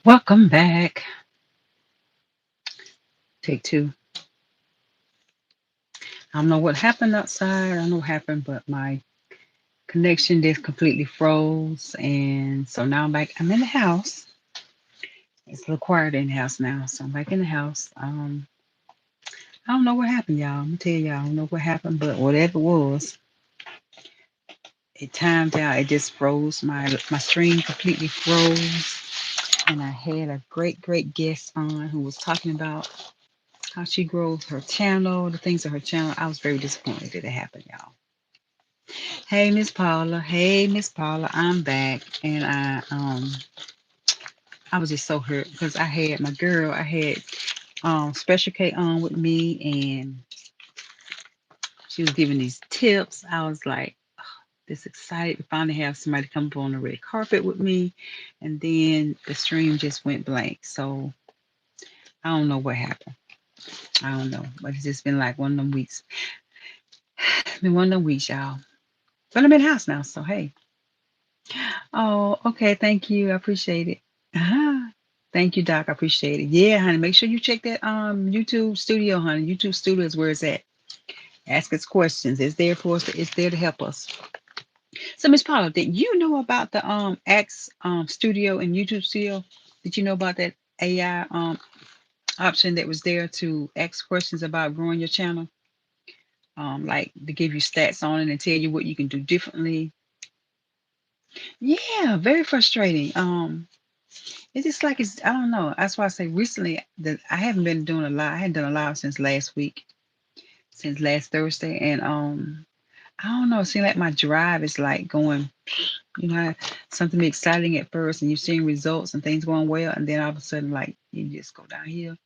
Welcome back. Take two. I don't know what happened outside. I don't know what happened, but my connection just completely froze. And so now I'm back. I'm in the house. It's a little quiet in the house now. So I'm back in the house. I don't know what happened, y'all. I'm gonna tell y'all, I don't know what happened, but whatever it was, it timed out. It just froze. My stream completely froze. And I had a great guest on who was talking about how she grows her channel, the things of her channel. I was very disappointed that it happened, y'all. Hey Miss Paula. Hey Miss Paula. I'm back. And I was just so hurt because I had my girl, I had Special K on with me and she was giving these tips. I was like this excited to finally have somebody come up on the red carpet with me. And then the stream just went blank. So I don't know what happened. I don't know. But it's just been like one of them weeks. It's been one of them weeks, y'all. But I'm in the house now, so hey. Oh, okay. Thank you. I appreciate it. Uh-huh. Thank you, Doc. I appreciate it. Yeah, honey. Make sure you check that YouTube studio, honey. YouTube studio is where it's at. Ask us questions. It's there for us. It's there to help us. So, Miss Paula, did you know about the X studio and YouTube studio? Did you know about that AI option that was there to ask questions about growing your channel? Like to give you stats on it and tell you what you can do differently. Yeah, very frustrating. It's just like it's I don't know. That's why I say recently that I haven't been doing a lot. I hadn't done a live since last week, since last Thursday, and I don't know. It seems like my drive is like going. Something be exciting at first, and you're seeing results and things going well, and then all of a sudden, like you just go down here.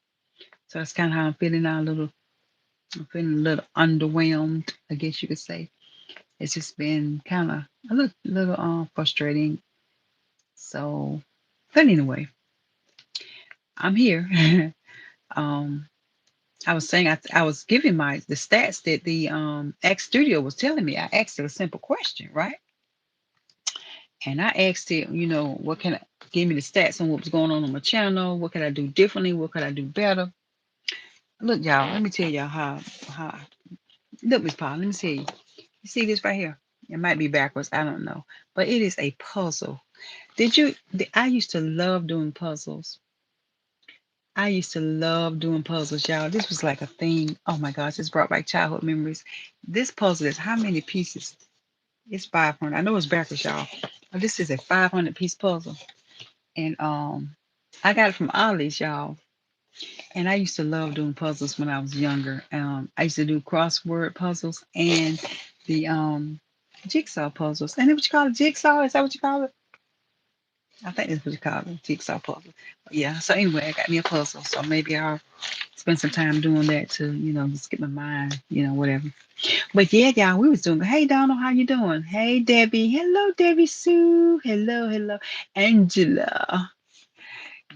So that's kind of how I'm feeling now. I'm feeling a little underwhelmed, I guess you could say. It's just been kind of a little frustrating. So, but anyway, I'm here. um, I was saying I was giving my the stats that the X Studio was telling me. I asked it a simple question, right? And I asked it, what can I give me the stats on what was going on my channel? What could I do differently? What could I do better? Look, y'all, let me tell y'all how look, Miss Paul, let me tell you. You see this right here? It might be backwards, I don't know. But it is a puzzle. I used to love doing puzzles. I used to love doing puzzles, y'all. This was like a thing. Oh my gosh, this brought back childhood memories. This puzzle is how many pieces? It's 500. I know it's backwards, y'all. But this is a 500-piece puzzle. And I got it from Ollie's, y'all. And I used to love doing puzzles when I was younger. I used to do crossword puzzles and the jigsaw puzzles. And what you call it? Jigsaw? Is that what you call it? I think that's what you call it, jigsaw puzzle. But yeah. So anyway, I got me a puzzle. So maybe I'll spend some time doing that to, just get my mind, whatever. But yeah, y'all, we was doing. Hey, Donald, how you doing? Hey, Debbie. Hello, Debbie Sue. Hello, Angela.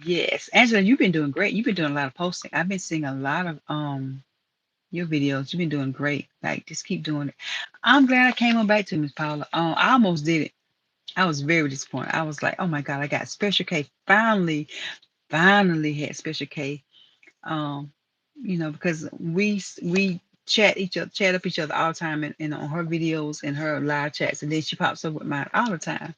Yes, Angela, you've been doing great. You've been doing a lot of posting. I've been seeing a lot of your videos. You've been doing great. Like, just keep doing it. I'm glad I came on back to Miss Paula. I almost did it. I was very disappointed. I was like, oh my God, I got Special K. Finally had Special K. Um, because we chat up each other all the time and on her videos and her live chats, and then she pops up with mine all the time.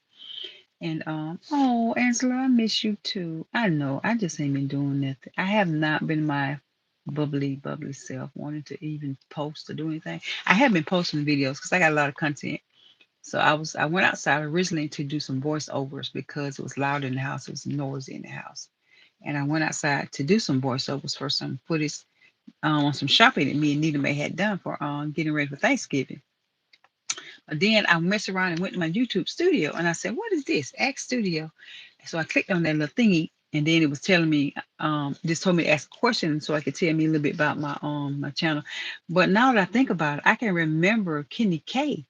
And oh, Angela, I miss you too. I know. I just ain't been doing nothing. I have not been my bubbly self, wanting to even post or do anything. I have been posting videos because I got a lot of content. So I went outside originally to do some voiceovers because it was loud in the house, it was noisy in the house. And I went outside to do some voiceovers for some footage on some shopping that me and Nita May had done for getting ready for Thanksgiving. Then I messed around and went to my YouTube studio and I said, what is this? X Studio. So I clicked on that little thingy and then it was telling me, just told me to ask a question so I could tell me a little bit about my channel. But now that I think about it, I can remember Kenny K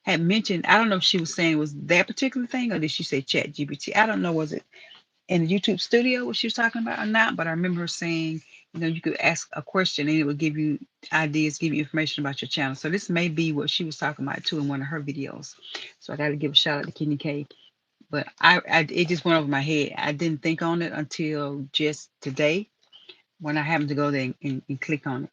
had mentioned, I don't know if she was saying it was that particular thing or did she say Chat GPT? I don't know, was it in the YouTube studio what she was talking about or not, but I remember her saying, you could ask a question and it would give you ideas, give you information about your channel. So this may be what she was talking about too in one of her videos. So I got to give a shout out to Kenny K. But it just went over my head. I didn't think on it until just today when I happened to go there and click on it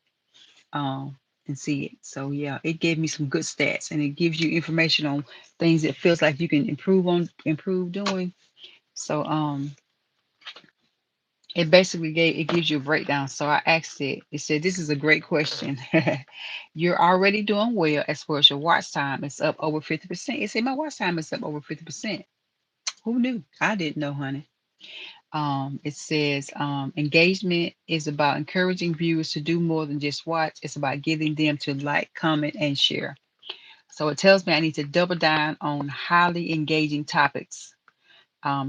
and see it. So yeah, it gave me some good stats, and it gives you information on things that feels like you can improve doing. So it basically gives you a breakdown. So I asked it. It said, "This is a great question. You're already doing well as far as your watch time. It's up over 50%." It said my watch time is up over 50%. Who knew? I didn't know, honey. It says engagement is about encouraging viewers to do more than just watch. It's about getting them to like, comment, and share. So it tells me I need to double down on highly engaging topics.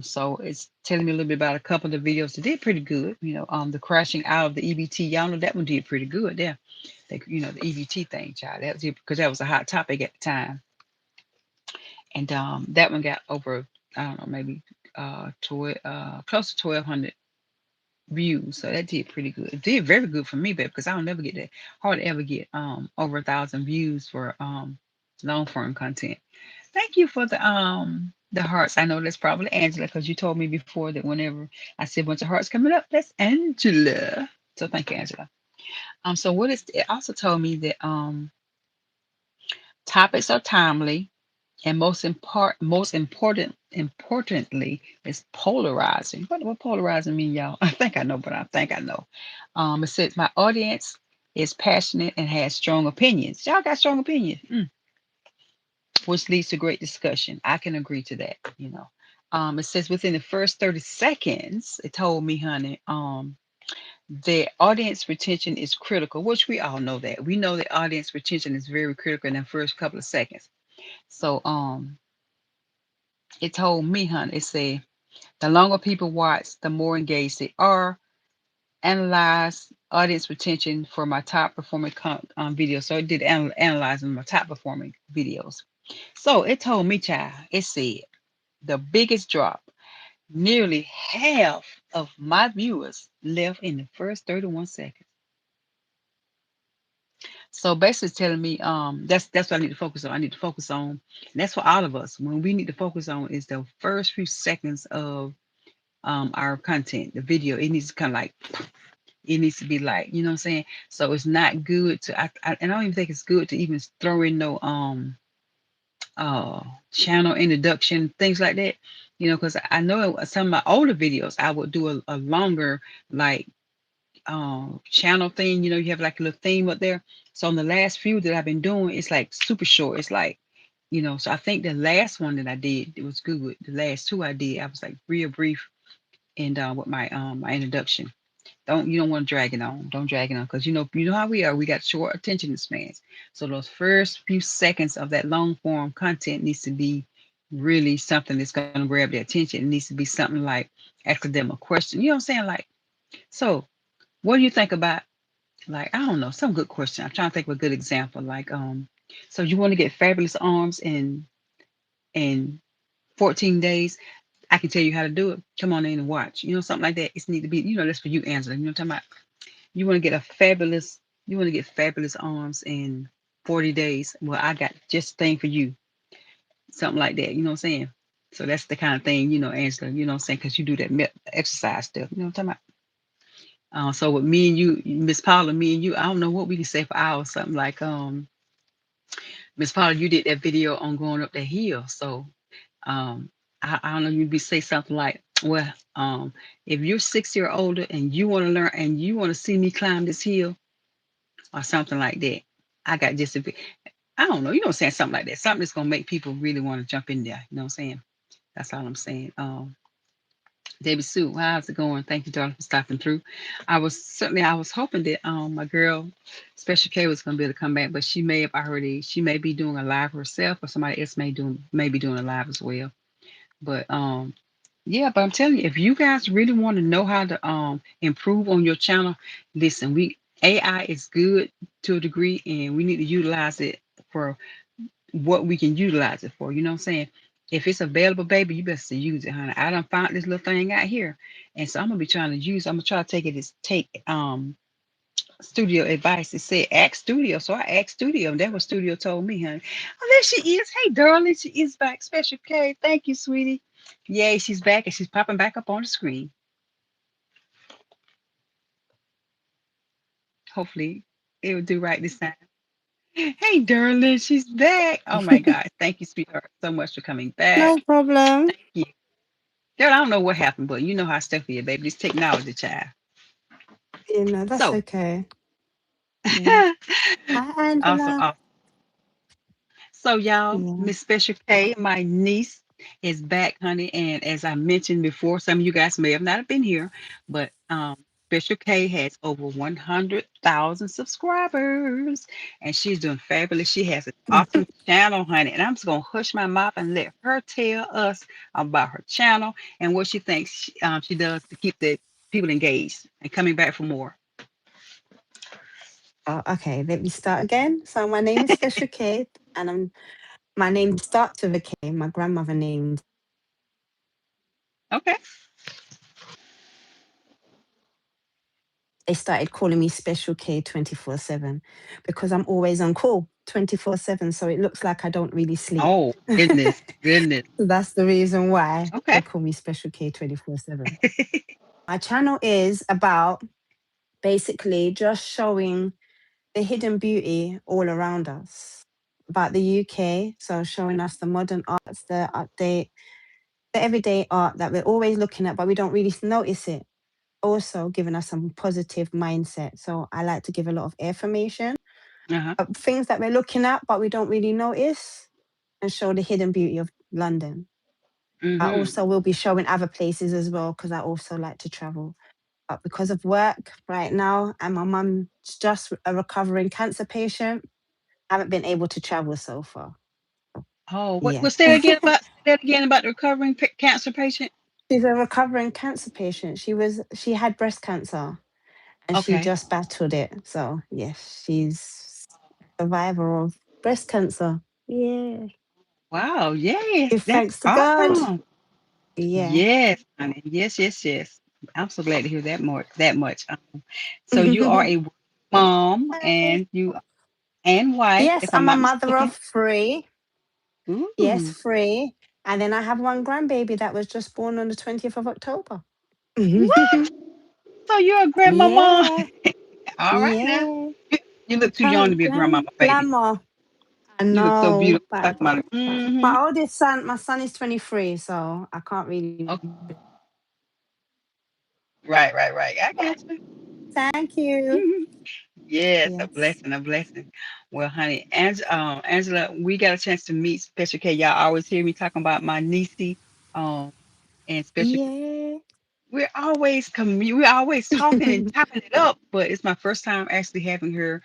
So it's telling me a little bit about a couple of the videos that did pretty good. The crashing out of the EBT. Y'all know that one did pretty good there. The EBT thing, child. That was because that was a hot topic at the time. And that one got over, I don't know, maybe close to 1,200 views. So that did pretty good. It did very good for me, babe, because I don't never get that. Hardly ever get over 1,000 views for long form content. Thank you for the hearts. I know that's probably Angela because you told me before that whenever I see a bunch of hearts coming up, that's Angela. So thank you, Angela. So what is it also told me that topics are timely, and importantly is polarizing. What polarizing mean, y'all? I think I know, but I think I know. It says my audience is passionate and has strong opinions. Y'all got strong opinions. Which leads to great discussion. I can agree to that. It says within the first 30 seconds, it told me, honey, the audience retention is critical, which we all know that. We know that audience retention is very critical in the first couple of seconds. So it told me, honey, it said the longer people watch, the more engaged they are. Analyze audience retention for my top performing videos. So it did analyzing my top performing videos. So it told me, child, it said the biggest drop, nearly half of my viewers left in the first 31 seconds. So basically telling me that's what I need to focus on. I need to focus on, and that's for all of us. When we need to focus on is the first few seconds of our content, the video. It needs to kind of like it needs to be like, you know what I'm saying? So it's not good to and I don't even think it's good to even throw in no uh channel introduction, things like that. Because I know some of my older videos I would do a longer like channel thing. You have like a little theme up there. So on the last few that I've been doing, it's like super short. It's like, so I think the last one that I did, it was good. The last two I did, I was like real brief and with my introduction. You don't want to drag it on. Don't drag it on because you know how we are. We got short attention spans. So those first few seconds of that long form content needs to be really something that's going to grab their attention. It needs to be something like asking them a question. You know what I'm saying? Like, so what do you think about, like, I don't know, some good question. I'm trying to think of a good example. Like, so you want to get fabulous arms in 14 days? I can tell you how to do it. Come on in and watch. Something like that. It's need to be, that's for you, Angela. You know what I'm talking about? You want to get fabulous arms in 40 days. Well, I got just the thing for you. Something like that. You know what I'm saying? So that's the kind of thing, Angela, you know what I'm saying? Because you do that exercise stuff. You know what I'm talking about? So with me and you, Miss Paula, me and you, I don't know what we can say for hours. Something like, Miss Paula, you did that video on going up that hill. So I don't know, you'd be say something like, well, if you're 6 years older and you want to learn and you want to see me climb this hill or something like that, I got just a bit, I don't know, saying something like that, something that's gonna make people really want to jump in there. You know what I'm saying? That's all I'm saying. Debbie Sue, how's it going? Thank you, darling, for stopping through. I was hoping that my girl Special K was gonna be able to come back, but she may be doing a live herself, or somebody else may be doing a live as well. But yeah, but I'm telling you, if you guys really want to know how to improve on your channel, listen, we AI is good to a degree, and we need to utilize it for what we can utilize it for. You know what I'm saying? If it's available, baby, you best to use it, honey. I done found this little thing out here, and so I'm gonna be trying to use. I'm gonna try to take studio advice. It said ask studio, so I asked studio, and that what studio told me, honey. Oh, there she is. Hey, darling, she is back. Special K, thank you, sweetie. Yay, she's back and she's popping back up on the screen. Hopefully it will do right this time. Hey, darling, she's back. Oh my God. Thank you, sweetheart, so much for coming No back. problem. Thank you. Girl, I don't know what happened, but you know how stuff is, baby. This technology, child. That's So, okay. Yeah. Hi, awesome, Angela. awesome. So, y'all, Yeah. Miss Special K, my niece, is back, honey. And as I mentioned before, some of you guys may have not been here, but Special K has over 100,000 subscribers, and she's doing fabulous. She has an awesome channel, honey. And I'm just gonna hush my mouth and let her tell us about her channel and what she thinks she does to keep the people engaged and coming back for more. Oh, okay, let me start again. So my name is Special Kid, and my name starts with a K. My grandmother named. Okay. They started calling me Special K 24/7 because I'm always on call 24/7. So it looks like I don't really sleep. Oh goodness, goodness. That's the reason why Okay. they call me Special K 24/7. My channel is about basically just showing the hidden beauty all around us, about the UK. So showing us the modern arts, the everyday art that we're always looking at, but we don't really notice it. Also giving us some positive mindset. So I like to give a lot of information, Uh-huh. things that we're looking at, but we don't really notice, and show the hidden beauty of London. I Mm-hmm. also will be showing other places as well because I also like to travel. But because of work right now, and my mum's just a recovering cancer patient, I haven't been able to travel so far. Oh, what Yeah. was that again about? Say that again about the recovering cancer patient. She's a recovering cancer patient. She had breast cancer and she Okay. just battled it. So yes, she's a survivor of breast cancer. Yeah. Wow. Yes, Give that's thanks to God. awesome. Yeah. Yes, honey. Yes, yes, yes. I'm so glad to hear that more that much. So you are a mom Hi. and you and wife, Yes, if I'm I'm a not mother of mistaken. three. Yes, Ooh. three. And then I have one grandbaby that was just born on the 20th of October. What? So you're a grandmama? Yeah. All right now. Yeah. You I look too young to can't be a grandmama, baby. blame her. I You look so know, beautiful. but Talking about it. Mm-hmm. my oldest son, my son is 23, so I can't really. Okay. Right, right, right. I got Thank you. you. Yes, a Yes. blessing, a blessing. Well, honey, Angela, we got a chance to meet Special K. Y'all always hear me talking about my niecey, um, and Special K. Yeah. We're always talking and chopping it up, but it's my first time actually having her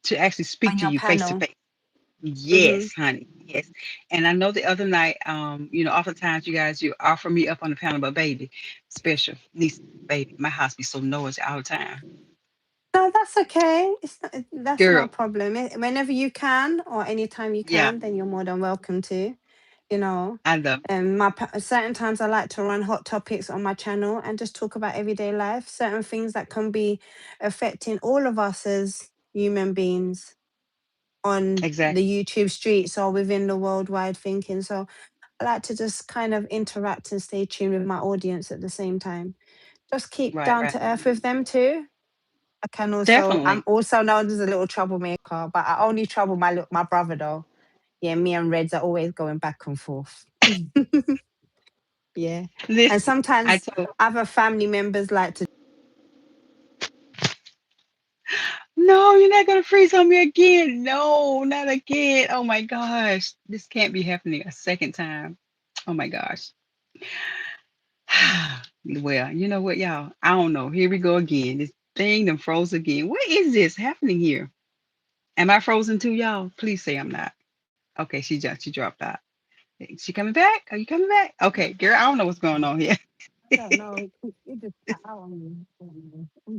to actually speak On to your you face to panel. face. Hmm. Yes, honey. Yes. And I know the other night, oftentimes you guys you offer me up on the panel, but baby, special niece, baby, my house be so noisy all the time. No, that's okay. That's not Girl, a problem. Whenever you can or anytime you yeah, can, then you're more than welcome to. You know, I love certain times I like to run hot topics on my channel and just talk about everyday life, certain things that can be affecting all of us as human beings on the exactly. YouTube streets or within the worldwide thinking. So I like to just kind of interact and stay tuned with my audience at the same time. Just keep Right, down right. to earth with them too. I'm Definitely. also known as a little troublemaker, but I only trouble my brother though. Yeah, me and Reds are always going back and forth. Yeah. And Listen, I sometimes told other family members like to. no, you're not gonna freeze on me again. No, not again. Oh my gosh. This can't be happening a second time. Oh my gosh. Well, you know what, y'all? I don't know. Here we go again. This thing done froze again. What is this happening here? Am I frozen too, y'all? Please say I'm not. Okay, she dropped out. Is she coming back? Are you coming back? Okay, girl, I don't know what's going on here. I don't know. It just cut out on me.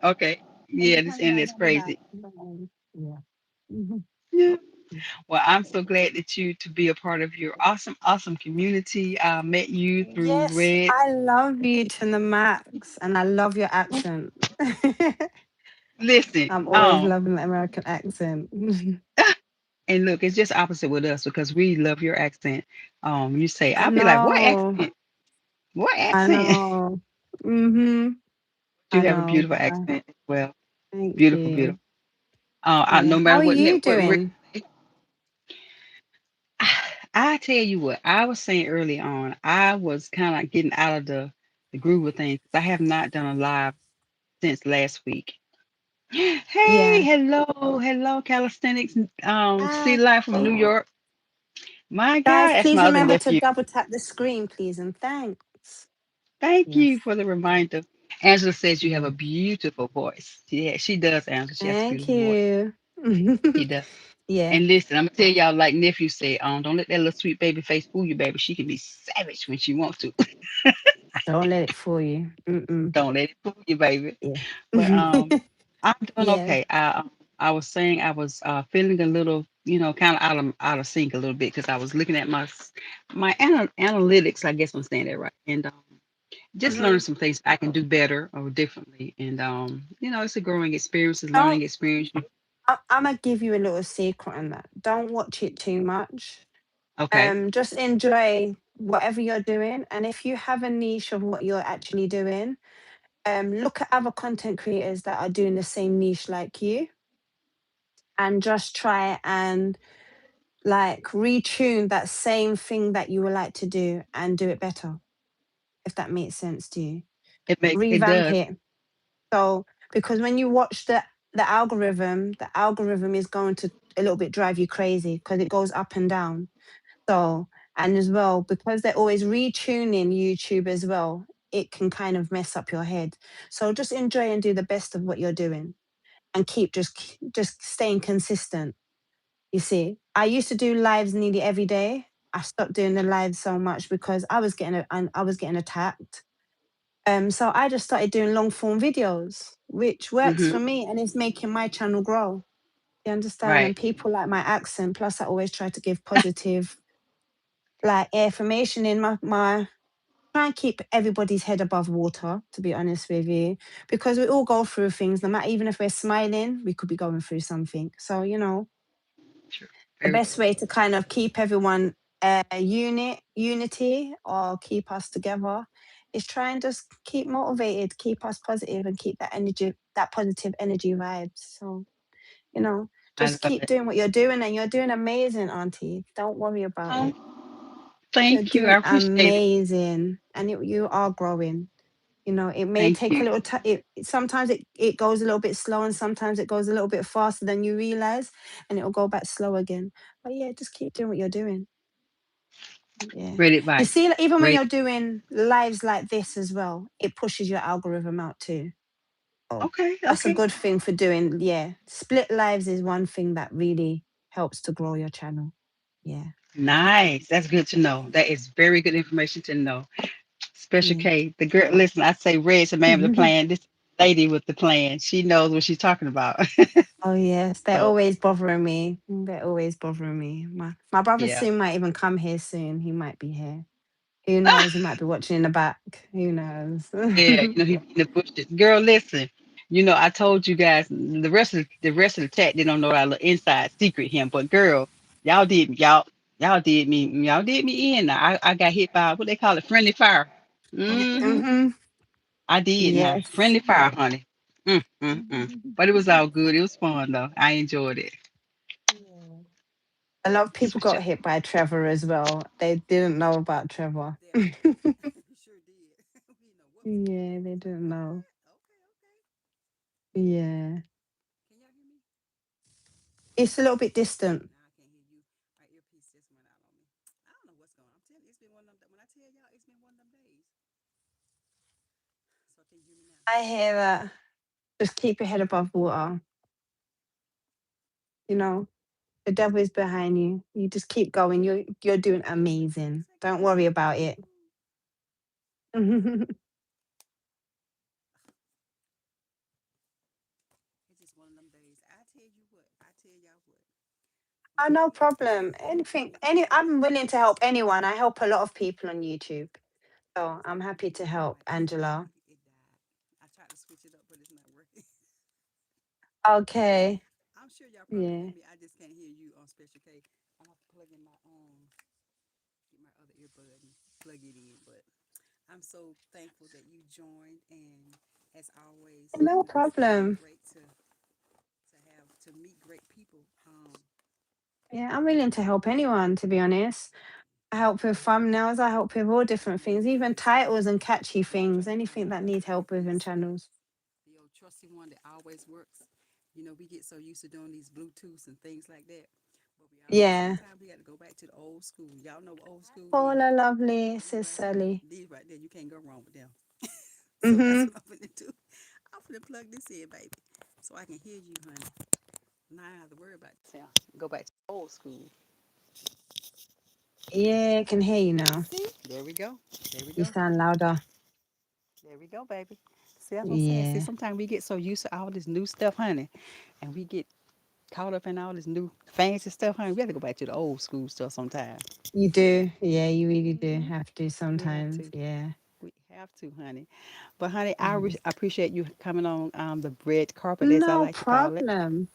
Okay. Yeah, Every this time I internet's done that, crazy. yeah. Mhm. Yeah. Well, I'm so glad that you to be a part of your awesome, awesome community. I met you through Yes, Red. I love you to the max, and I love your accent. Listen, I'm always loving the American accent. And look, it's just opposite with us because we love your accent. You say, I I'll be like, what know. accent? What I accent? know. Mhm. You I have a know. beautiful accent as well. Thank Beautiful, you. beautiful. Yeah. No How matter are what you network doing? I tell you what, I was saying early on, I was kind of getting out of the groove of things. I have not done a live since last week. Hey, Yeah. hello, calisthenics, Ah, city life from New York. My God, guys, that's please my other remember to nephew. double tap the screen, please, and thanks. Thank Yes. you for the reminder. Angela says you have a Yeah. beautiful voice. Yeah, she does, Angela. She has a Thank beautiful voice. you. She does. Yeah. And listen, I'm gonna tell y'all, like nephew said, don't let that little sweet baby face fool you, baby. She can be savage when she wants to. Don't let it fool you. Mm-mm. Don't let it fool you, baby. Yeah. But I'm doing Yeah. okay. I was saying I was feeling a little, kind of out of sync a little bit because I was looking at my analytics. I guess I'm saying that right, and just learning Mhm. some things I can do better or differently. And it's a growing experience, it's a learning Don't. experience. I'm gonna give you a little secret on that. Don't watch it too much. Okay, Just enjoy whatever you're doing, and if you have a niche of what you're actually doing, look at other content creators that are doing the same niche like you, and just try and like retune that same thing that you would like to do and do it better, if that makes sense to you. it Revamp does. it. So because when you watch the algorithm is going to a little bit drive you crazy because it goes up and down. So, and as well, because they're always retuning YouTube as well, it can kind of mess up your head. So just enjoy and do the best of what you're doing and just staying consistent. You see, I used to do lives nearly every day. I stopped doing the lives so much because I was getting attacked. So I just started doing long form videos, which works Hmm. for me and it's making my channel grow. You understand? Right. And people like my accent. Plus, I always try to give positive like information in my try and keep everybody's head above water, to be honest with you, because we all go through things. No matter even if we're smiling, we could be going through something. So True. the Very best true. way to kind of keep everyone unity or keep us together is try and just keep motivated, keep us positive, and keep that energy, that positive energy vibes. So I just love keep it. doing what you're doing, and you're doing amazing, Auntie. Don't worry about it. Oh, You're thank you. I doing appreciate it. amazing, and you are growing. It may Thank take a you. little time. Sometimes it goes a little bit slow, and sometimes it goes a little bit faster than you realize, and it'll go back slow again. But yeah, just keep doing what you're doing. Yeah. Great You advice. see, like, even when Great. you're doing lives like this as well, it pushes your algorithm out too. Oh, Okay. that's a Okay. good thing for doing. Yeah. Split lives is one thing that really helps to grow your channel. Yeah. Nice. That's good to know. That is very good information to know. Special Yeah. K, the girl. Listen, I say Red's the man with the plan. This lady with the plan. She knows what she's talking about. Oh yes, they're So always bothering me. They're always bothering me. My brother yeah. soon might even come here soon. He might be here. Who knows? He might be watching in the back. Who knows? Yeah, he be in the bushes. Girl, listen. I told you guys the rest of the chat they don't know our little inside secret him. But girl, y'all did me in. I got hit by what they call it, friendly fire. Hmm. Hmm. I did now. Yes. Friendly fire, honey. But it was all good. It was fun though. I enjoyed it. Yeah. A lot of people Switch got up. hit by Trevor as well. They didn't know about Trevor. Yeah, they didn't know. Yeah. It's a little bit distant. I hear that. Just keep your head above water. You know, the devil is behind you. You just keep going. You're doing amazing. Don't worry about it. Oh, no problem. I'm willing to help anyone. I help a lot of people on YouTube. So I'm happy to help, Angela. Okay. Yeah. can't hear you on Special K. I have to plug in my get my other earbud and plug it in. But I'm so thankful that you joined, and as always, No it's always problem. great to have to meet great people. Yeah, I'm willing to help anyone, to be honest. I help with thumbnails, I help with all different things, even Yes, ma'am. titles and catchy things, anything that Uh-huh. need help with in Yes, ma'am. channels. The old trusty one that always works. You know, we get so used to doing these Bluetooths and things like that. But we always Yeah. sometimes we got to go back to the old school. Y'all know what old school is. Paula Lovely, These Sis right here. Sally. These right there. You can't go wrong with them. So that's Mm-hmm. what I'm gonna do. I'm gonna plug this in, baby. So I can hear you, honey. Now I don't have to worry about the sound. Go back to old school. Yeah, I can hear you now. See? There we go. There we You go. sound louder. There we go, baby. See, that's what I'm saying. See, Yeah. sometimes we get so used to all this new stuff, honey, and we get caught up in all this new fancy stuff, honey. We have to go back to the old school stuff sometimes. You do. Yeah, you really do Hmm. have to We have sometimes. to. Yeah. We have to, honey. But, honey, Mm. appreciate you coming on the red carpet, as I No like to call it. problem.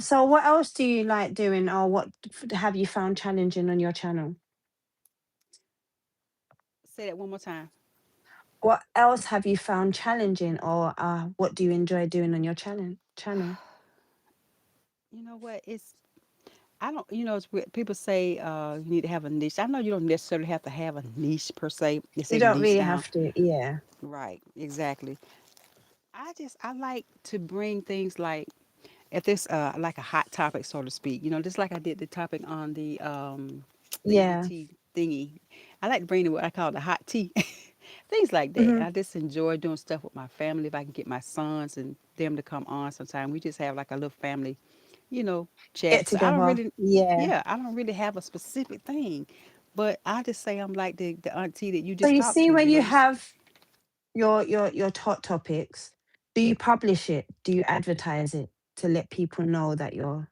So what else do you like doing, or what have you found challenging on your channel? Say that one more time. What else have you found challenging, or what do you enjoy doing on your channel? You know what? I don't, it's weird. People say you need to have a niche. I know you don't necessarily have to have a niche per se. They You say don't niche really down. have to. Yeah. Right, exactly. I like to bring things like, if there's like a hot topic, so to speak, just like I did the topic on the Yeah. ET thingy. I like to bring what I call the hot tea, things like that. Hmm. I just enjoy doing stuff with my family. If I can get my sons and them to come on sometime, we just have like a little family, you know, Get chat. So I don't together. really, Yeah. yeah, I don't really have a specific thing, but I just say I'm like the auntie that you So just you talked see, to. when You know, you just have your hot topics, do you publish it? Do you advertise it to let people know that you're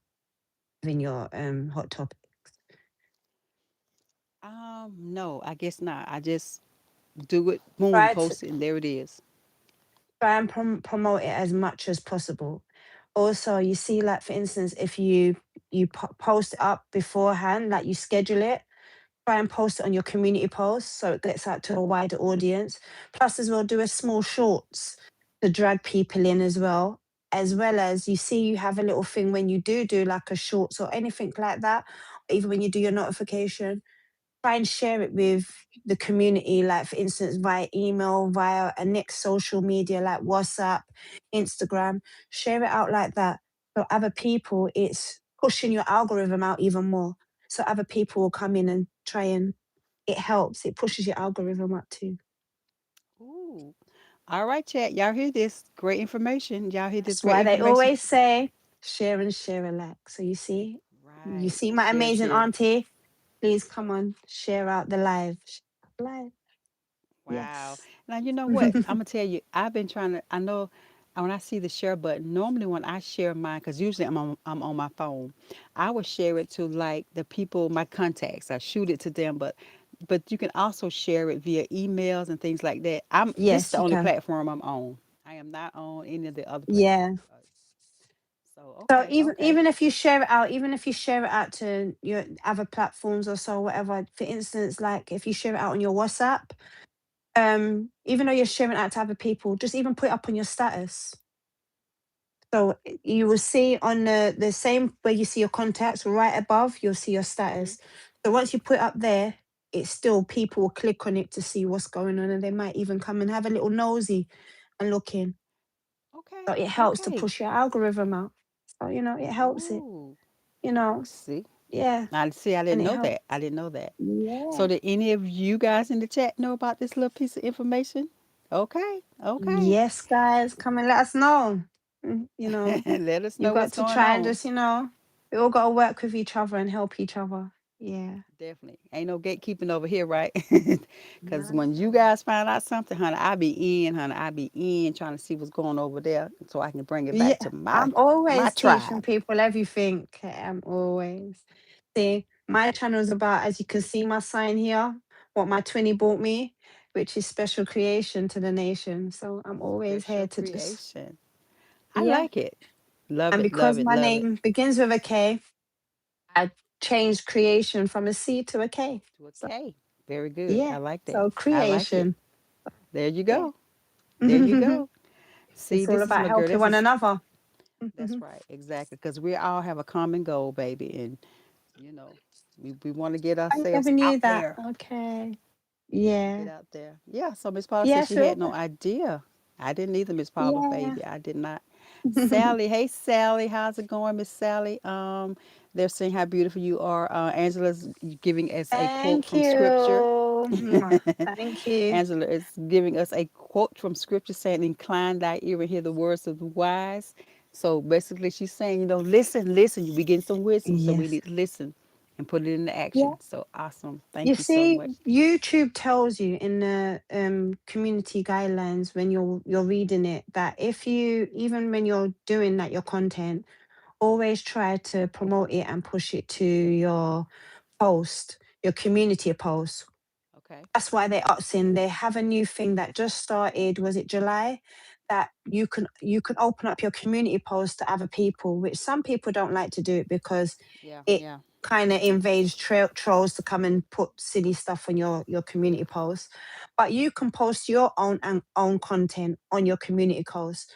having your hot topic? no, I guess not. I just do it, boom, Try to post it, and there it is. try and promote it as much as possible. Also, you see, like for instance, if you post it up beforehand, like you schedule it, try and post it on your community post so it gets out to a wider audience. Plus, as well, do a small shorts to drag people in as well. As well as you see, you have a little thing when you do like a shorts or anything like that, even when you do your notification, try and share it with the community, like for instance, via email, via a next social media like WhatsApp, Instagram. Share it out like that. So other people, it's pushing your algorithm out even more. So other people will come in and try and it helps. It pushes your algorithm up too. Ooh. All right, chat. Y'all hear this great information. Y'all hear this That's great why they information. always say share alike. So you Right. see my Share, amazing share. auntie. Please come on, share out the live. Share out the live. Wow. Yes. Now, you know what? I'm going to tell you, I've been trying to, I know when I see the share button, normally when I share mine, because usually I'm on my phone, I would share it to like the people, my contacts. I shoot it to them, but you can also share it via emails and things like that. This is Yes, the you only can. platform I'm on. I am not on any of the other Yeah. platforms. So So okay, even okay. even if you share it out, even if you share it out to your other platforms or so, whatever. For instance, like if you share it out on your WhatsApp, even though you're sharing it out to other people, just even put it up on your status. So you will see on the same where you see your contacts right above, you'll see your Hmm. status. So once you put it up there, it's still people will click on it to see what's going on, and they might even come and have a little nosy and look in. Okay, So it helps to okay. push your algorithm out. So it helps it. Ooh, You know, see. yeah, I see. I and didn't it know helps. that. I didn't know that. So Yeah. did any of you guys in the chat know about this little piece of information? Okay, okay. Yes, guys, come and let us know. Let us You know got what's to going try and on. just, we all got to work with each other and help each other. Yeah. Definitely. Ain't no gatekeeping over here, right? Because No. when you guys find out something, honey, I be in, honey. I be in trying to see what's going over there so I can bring it back Yeah, to my I'm my always teaching tribe. people everything. I'm always. See, my channel's about, as you can see my sign here, what my twinny bought me, which is special creation to the nation. So I'm always Special here to just, creation. I yeah. like it. Love And it, love because it, my love it. name begins with a K, I changed creation from a C to a K. To a So K. Very good. yeah. I like that. So I like it. creation. There you Yeah. go. There you go. See, It's all this is about my girl. helping This one is another. that's right, exactly. Because we all have a common goal, baby, and you know, we want to get I never ourselves knew out that. there. Okay. Get Yeah. out there. Yeah. So Miss Paula said Yeah, she had sure. no idea. I didn't either, Miss Paula, Yeah. baby. I did not. Sally, hey Sally, how's it going, Miss Sally? They're saying how beautiful you are. Angela's giving us a quote Thank from you. scripture. Thank you. Angela is giving us a quote from scripture saying, "Incline thy ear and hear the words of the wise." So basically, she's saying, listen, listen. You be getting some wisdom, so we Yes. need to listen and put it into Yeah. action. So awesome. You Thank you so see, much. YouTube tells you in the community guidelines when you're reading it that if you even when you're doing like your content, always try to promote it and push it to your post, your community post. Okay. That's why they're asking. They have a new thing that just started. Was it July? That you can open up your community post to other people, which some people don't like to do it because Yeah. it Yeah. kind of invades trolls to come and put silly stuff on your community post. But you can post your own content on your community post,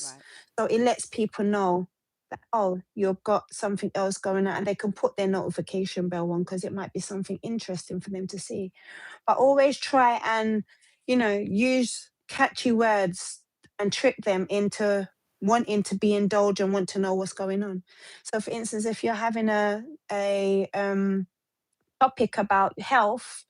Right. so it lets people know that, oh, you've got something else going on, and they can put their notification bell on because it might be something interesting for them to see. But always try and, use catchy words and trick them into wanting to be indulged and want to know what's going on. So for instance, if you're having a topic about health,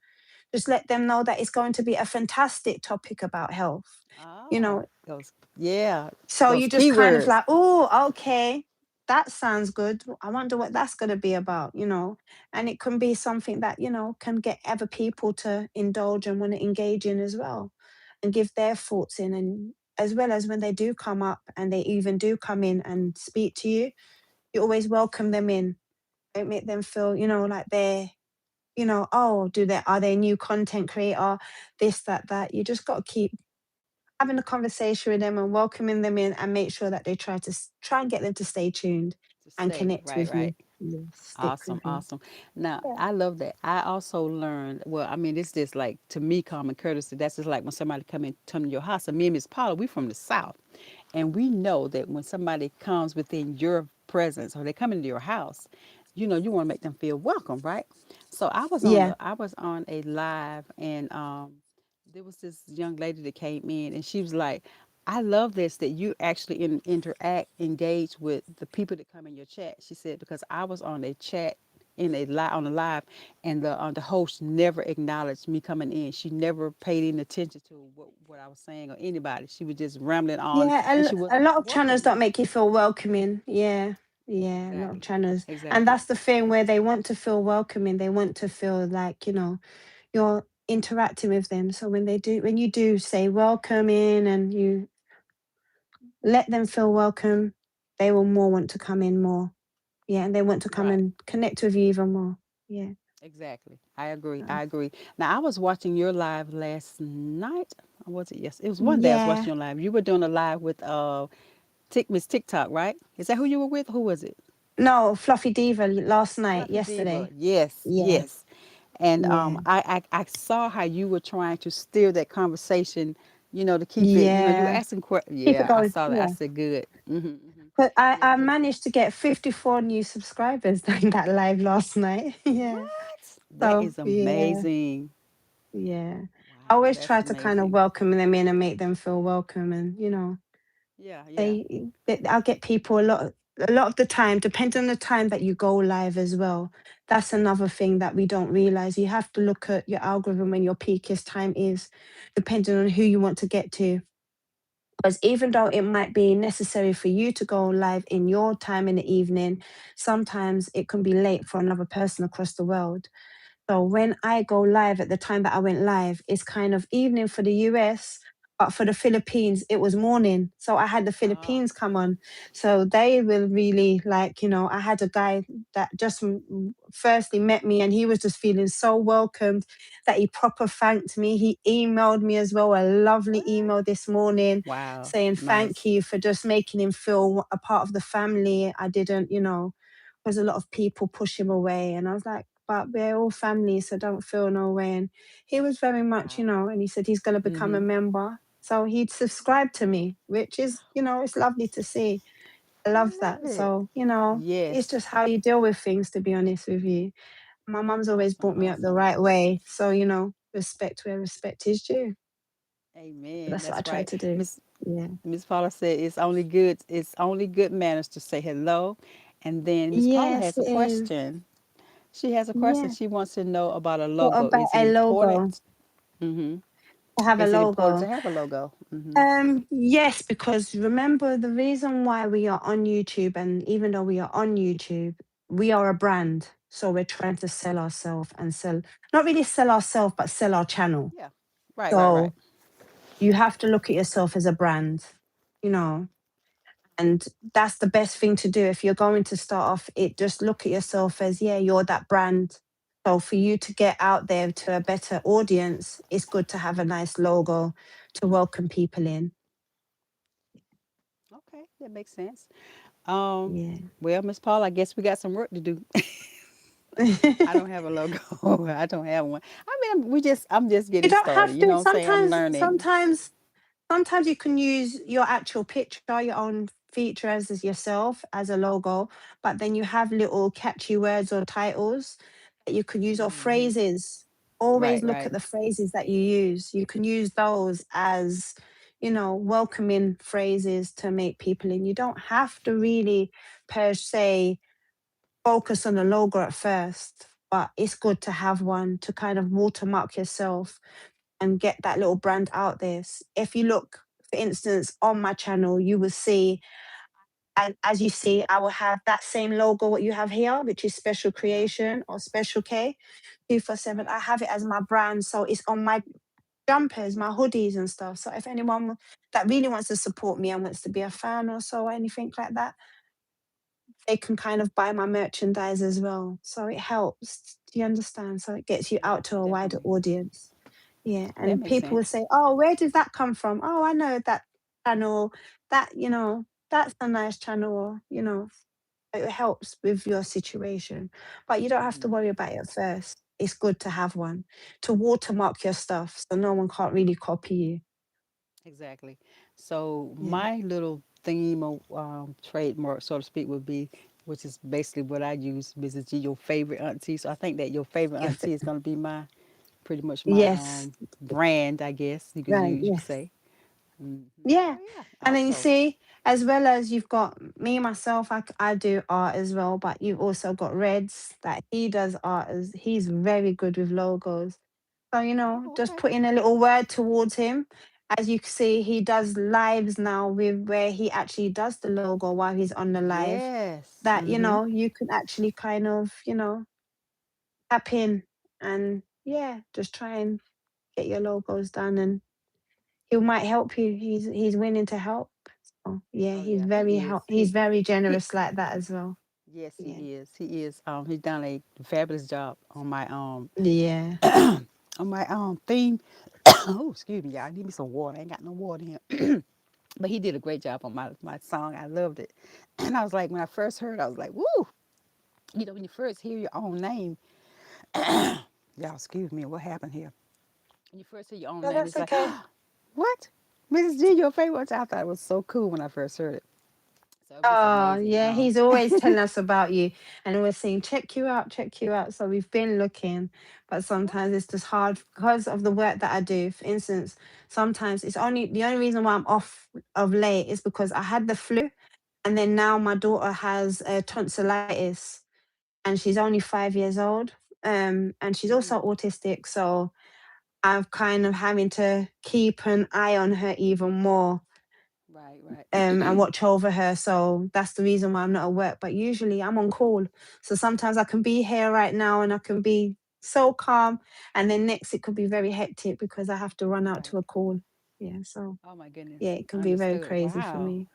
just let them know that it's going to be a fantastic topic about health. You Oh, know, those. Yeah, so those you just kind of keywords. like, oh, okay, that sounds good. I wonder what that's going to be about. And it can be something that, can get other people to indulge and want to engage in as well and give their thoughts in. And as well as when they do come up and they even do come in and speak to you, you always welcome them in. Don't make them feel, like they're, oh, are they a new content creator? This, that. You just got to keep having a conversation with them and welcoming them in and make sure that they try and get them to stay tuned To and stay. connect Right. with you. Right. Yeah, stick Awesome, with you. awesome. Now, Yeah. I love that. I also learned, well, I mean, it's just like, to me, common courtesy. That's just like when somebody come to your house. And me and Miss Paula, we from the South. And we know that when somebody comes within your presence or they come into your house, you want to make them feel welcome, right? So Yeah. I was on a live, and there was this young lady that came in, and she was like, I love this that you actually interact, engage with the people that come in your chat. She said, because I was on a chat in a live on a live, and the host never acknowledged me coming in. She never paid any attention to what I was saying or anybody. She was just rambling on, Yeah. and she A wasn't lot of channels welcoming. don't make you feel welcoming. Yeah. Yeah. A lot of Exactly, channels. And exactly, that's the thing where they want to feel welcoming. They want to feel like, you're interacting with them. So when you do say welcome in and you let them feel welcome, they will more want to come in more. Yeah, and they want to come right. and connect with you even more. Yeah. Exactly. I agree. Uh, I agree. Now, I was watching your live last night. Or was it? Yes, it was one day I was yeah. watching your live. You were doing a live with Miss TikTok, right? Is that who you were with? Who was it? No, Fluffy Diva last night, Fluffy Diva. yesterday. Yes, Yeah. yes. And Yeah. I saw how you were trying to steer that conversation, to keep it, you were Yeah. asking questions. Keep it Yeah, I going. saw that. I Yeah. said, good. But I, Yeah, I because managed to get 54 new subscribers during that live last night. Yeah. what? That So, is yeah. amazing. Yeah. I Wow, always that's try to kind of amazing. welcome them in and make them feel welcome and, Yeah, yeah. I'll get people a lot of the time, depending on the time that you go live as well. That's another thing that we don't realize. You have to look at your algorithm when your peakest time is, depending on who you want to get to. Because even though it might be necessary for you to go live in your time in the evening, sometimes it can be late for another person across the world. So when I go live at the time that I went live, it's kind of evening for the US, but for the Philippines, it was morning. So I had the Ah, Philippines come on. So they will really like, I had a guy that just firstly met me and he was just feeling so welcomed that he proper thanked me. He emailed me as well, a lovely what? email this morning Wow, saying thank nice. you for just making him feel a part of the family. I didn't, because a lot of people push him away. And I was like, but we're all family, so don't feel no way. And he was very much, Wow. and he said he's going to become a Mm-hmm. member. So he'd subscribed to me, which is, it's lovely to see. I I love love that. it. So, it's Yes. just how you deal with things, to be honest with you. My mum's always Awesome. brought me up the Awesome. right way. So, respect where respect is due. Amen. That's what I That's try right. to do. Yeah. Miss Paula said it's only good. It's only good manners to say hello, and then Miss Paula Yes, has a it is. question. She has a question. Yeah. She wants to know about a What logo. about Is it a logo? important? Mm-hmm. To have a Is it important to logo? have a logo? Mm-hmm. Yes, because remember the reason why we are on YouTube, and even though we are on YouTube, we are a brand. So we're trying to sell ourselves and sell, not really sell ourselves, but sell our channel. Yeah. Right. Right. Right. So you have to look at yourself as a brand, you know, and that's the best thing to do. If you're going to start off it, just look at yourself as, yeah, you're that brand. So for you to get out there to a better audience, it's good to have a nice logo to welcome people in. Okay, that makes sense. Um. Yeah. Well, Miss Paula, I guess we got some work to do. I don't have a logo. I don't have one. I mean, I'm just You getting don't started. have You know to. what I'm saying? I'm Sometimes, learning. sometimes, sometimes you can use your actual picture, your own feature as yourself as a logo, but then you have little catchy words or titles that you can use, or Mm-hmm. phrases. Always Right. look at Right. the phrases that you use. You can use those as, welcoming phrases to make people in. You don't have to really per se focus on the logo at first, but it's good to have one to kind of watermark yourself and get that little brand out there. If you look, for instance, on my channel, you will see, and as you see, I will have that same logo what you have here, which is Special Uh huh. Creation or Special K 247. Right. I have it as my brand, so it's on my jumpers, my hoodies and stuff. So if anyone that really wants to support me and wants to be a fan or so or anything like that, they can kind of buy my merchandise as well. So it helps. Do you understand? So it gets you out Yes, to a wider definitely. audience. Yeah, That and makes people will sense. say, "Oh, where did that come from?" "Oh, I know that channel. That that's a nice channel." Or it helps with your situation, but you don't have to Hmm. worry about it at first. It's good to have one to watermark your stuff, so no one can't really copy you. Exactly. So Yeah, my little theme or trademark, so to speak, would be, which is basically what I use, Mrs. G, your favorite auntie. So I think that your favorite your auntie is going to be my, pretty much my yes, brand, I guess you could right, use, you could yes. say. Hmm. Yeah. So yeah, And then you awesome. see, as well as you've got me, myself, I do art as well, but you've also got Reds that he does art as he's very good with logos. So, Oh, just okay. put in a little word towards him. As you can see, he does lives now with where he actually does the logo while he's on the live. Yes. That, Mm-hmm. you can actually kind of, tap in and yeah, just try and get your logos done and he might help you. He's willing to help. So yeah, Oh yeah, he is. he's very He generous like that as well. yes, Yeah. he is. He is. He's done a fabulous job Yeah. on my theme. Oh, excuse me, y'all. I need me some water. I ain't got no water here. But he did a great job on my song. I loved it. And I was like, when I first heard it, I was like, woo! You know, when you first hear your own name, y'all, excuse me, what happened here? When you first hear your own No, name, that's it's like, okay. what? Mrs. G, your favorite? I thought it was so cool when I first heard it. So it was just Oh, amazing. yeah, he's always telling us about you and we're saying, check you out, check you out. So we've been looking, but sometimes it's just hard because of the work that I do. For instance, sometimes it's only the only reason why I'm off of late is because I had the flu and then now my daughter has tonsillitis and she's only 5 years old. And she's Mm-hmm. also autistic. So I'm kind of having to keep an eye on her even more Right, right. and watch over her. So that's the reason why I'm not at work. But usually I'm on call. So sometimes I can be here right now and I can be so calm. And then next it could be very hectic because I have to run out Right. to a call. Yeah. So Oh my yeah, goodness. it can be very Understood. crazy for Wow. me.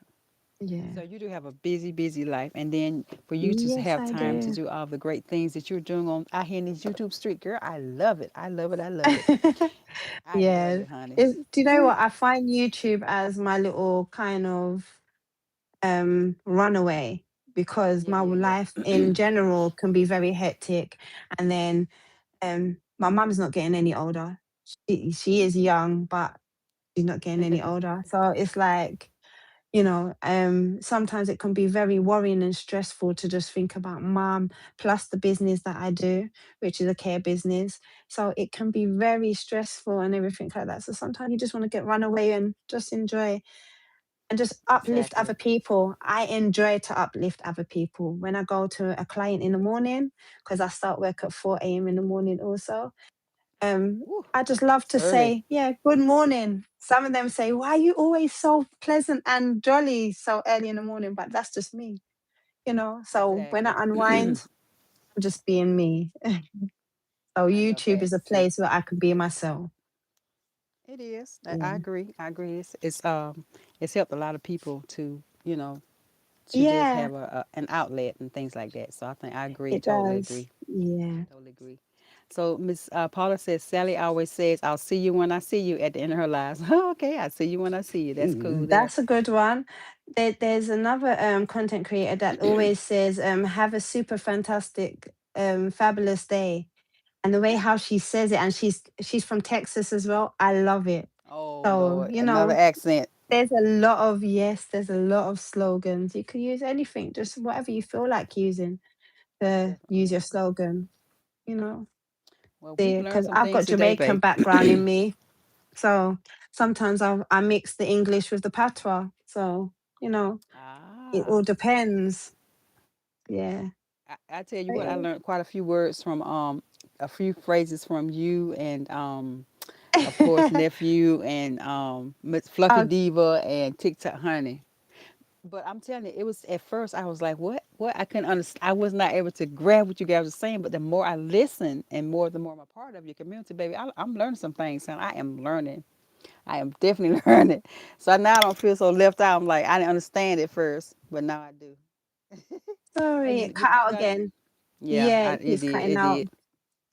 Yeah. So you do have a busy, busy life, and then for you to Yes, have I time to do. do all the great things that you're doing on out here in this YouTube street, girl, I love it. I love it. I love it. I love Yeah. it, honey. Do you know Whew. what? I find YouTube as my little kind of runaway. because Yeah, my yeah, life yeah. in general can be very hectic. And then my mum's not getting any older. She is young, but she's not getting any older. So it's like, sometimes it can be very worrying and stressful to just think about mum plus the business that I do, which is a care business. So it can be very stressful and everything like that. So sometimes you just want to get run away and just enjoy and just uplift other Exactly. people. I enjoy to uplift other people when I go to a client in the morning because I start work at 4 a.m. in the morning also. Woo, I just love it's to early. say, yeah, good morning. Some of them say, why are you always so pleasant and jolly so early in the morning? But that's just me, So when Exactly. I unwind, I'm just being me. So I love YouTube that. is a See, place where I can be myself. it is. I Yeah. agree. I agree. It's helped a lot of people to, to just Yeah, have an outlet and things like that. So I think I agree. it Totally does. agree. Yeah. Totally agree. So Miss Paula says Sally always says, "I'll see you when I see you." At the end of her lives. Okay, I see you when I see you. That's cool. There. That's a good one. There's another content creator that always says, have a super fantastic, fabulous day. And the way how she says it, and she's from Texas as well. I love it. Oh So, Lord, another accent. there's a lot of slogans. You can use anything, just whatever you feel like using to use Definitely. your slogan, you know. Well, we've learned Because some I've things got today, Jamaican babe. background in me. So sometimes I mix the English with the patois. So, you know, it Ah. all depends. Yeah. I tell you But what, I learned quite a few words from a few phrases from you and of course yeah. nephew and Miss Fluffy Oh, Diva and TikTok Honey. But I'm telling you, it was at first I was like, what? I couldn't understand. I was not able to grab what you guys were saying. But the more I listen and the more I'm a part of your community, baby, I'm learning some things, and I am learning. I am definitely learning. So now I don't feel so left out. I'm like I didn't understand it first, but now I do. And sorry, you, it you, cut you out got again. yeah, Yeah, it it keeps did, cutting it out. did.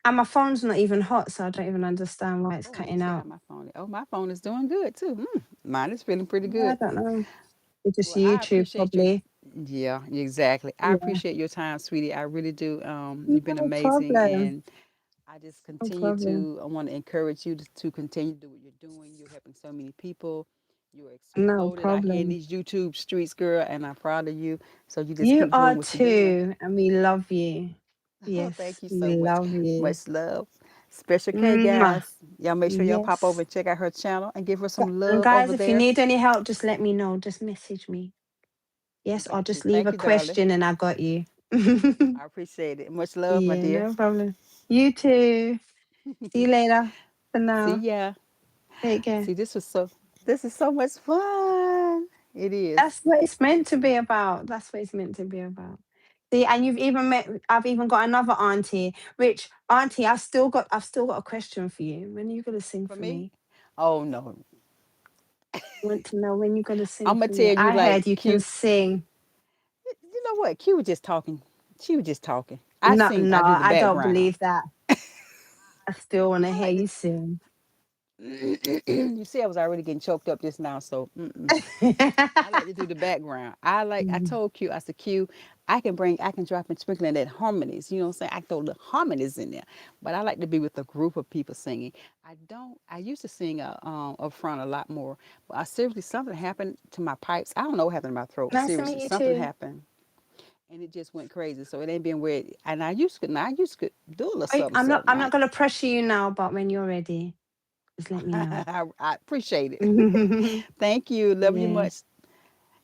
And my phone's not even hot, so I don't even understand why it's Oh, let me cutting see how out. my phone is. Oh, my phone is doing good too. Mine is feeling pretty Yeah, I good. don't know. It's just Well, I YouTube, appreciate your. probably. Yeah, exactly. I Yeah. appreciate your time, sweetie. I really do. You've been No amazing, problem. and I just No continue problem. to. I want to encourage you to continue to do what you're doing. You're helping so many people. You're No exploded out here in problem. these YouTube streets, girl, and I'm proud of you. So you just You keep doing are what you're doing. too, and we love you. Oh, Yes, thank you we so much. love you. Much love. Special K, Mwah. guys. Y'all make sure y'all pop over Yes. and check out her channel and give her some And love guys, over if you there. need any help, just let me know. Just message me. Yes, or Got you. just leave a Thank you, darling. question and I got you. I appreciate it. Much love, my Yeah, dear. no problem. You too. See you later. For See now. ya. Take care. See, this is so much fun. It is. That's what it's meant to be about. That's what it's meant to be about. See, and I've even got another auntie, which auntie, I've still got a question for you. When are you gonna sing For for me? me? Oh no. I want to know when you're gonna sing I'm gonna for me. tell you I like heard you can Q. sing. You know what? Q was just talking. She was just talking. I No, sing, no, I do the I don't background. believe that. I still want to I hear like you to sing. you see I was already getting choked up just now, so I like to do the background. I Mm. told Q, I said, Q, I can drop and sprinkle in that harmonies. You know what I'm saying? I throw the harmonies in there. But I like to be with a group of people singing. I used to sing up front a lot more. But I seriously, something happened to my pipes. I don't know what happened to my throat. Nice to Seriously, meet you something too. happened. And it just went crazy. So it ain't been weird. And I used to do a little Wait, something, I'm not. something I'm not like. gonna pressure you now, but when you're ready, just let me know. I appreciate it. Thank you. Love you Yeah. much.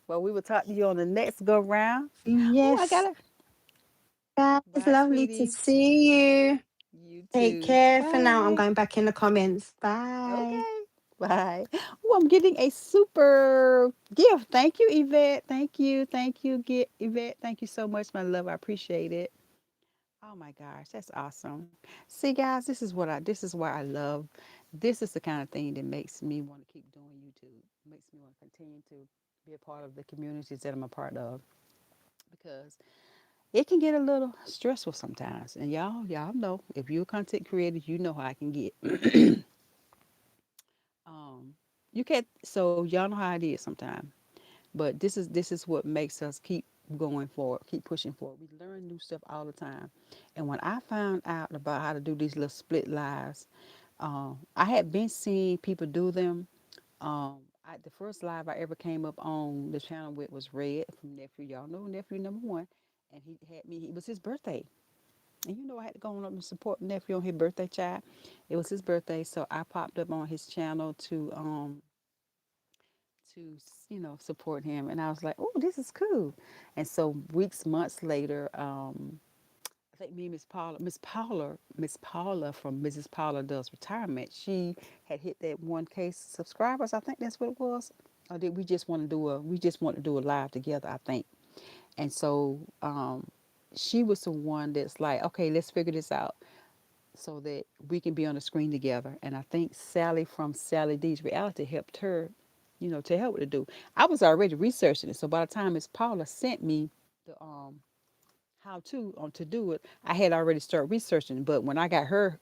Well, we will talk to you on the next go round. Oh, I Yes, gotta. guys, Bye, lovely to sweeties. see you. You Take too. care for now. I'm Bye. going back in the comments. Bye. Okay. Bye. Oh, I'm getting a super gift. Thank you, Yvette. Thank you. Thank you, Yvette. Thank you so much, my love. I appreciate it. Oh my gosh, that's awesome. See, guys, this is why I love. This is the kind of thing that makes me want to keep doing YouTube. Makes me want to continue to be a part of the communities that I'm a part of because it can get a little stressful sometimes. And y'all know if you're a content creator, you know how I can get. You can't. So y'all know how it is sometimes. But this is what makes us keep going forward, keep pushing forward. We learn new stuff all the time. And when I found out about how to do these little split lives, I had been seeing people do them. The first live I ever came up on the channel with was Red from Nephew. Y'all know Nephew number one. And he had me, it was his birthday. And you know, I had to go on up and support Nephew on his birthday, child. It was his birthday, so I popped up on his channel to support him, and I was like, oh, this is cool. And so weeks, months later, I think me and Miss Paula from Mrs. Paula Does Retirement, she had hit that 1K subscribers. I think that's what it was. Or did we just want to do a live together, I think. And so she was the one that's like, okay, let's figure this out so that we can be on the screen together. And I think Sally from Sally D's Reality helped her, to help her to do. I was already researching it, so by the time Miss Paula sent me the how to do it, I had already started researching. But when I got her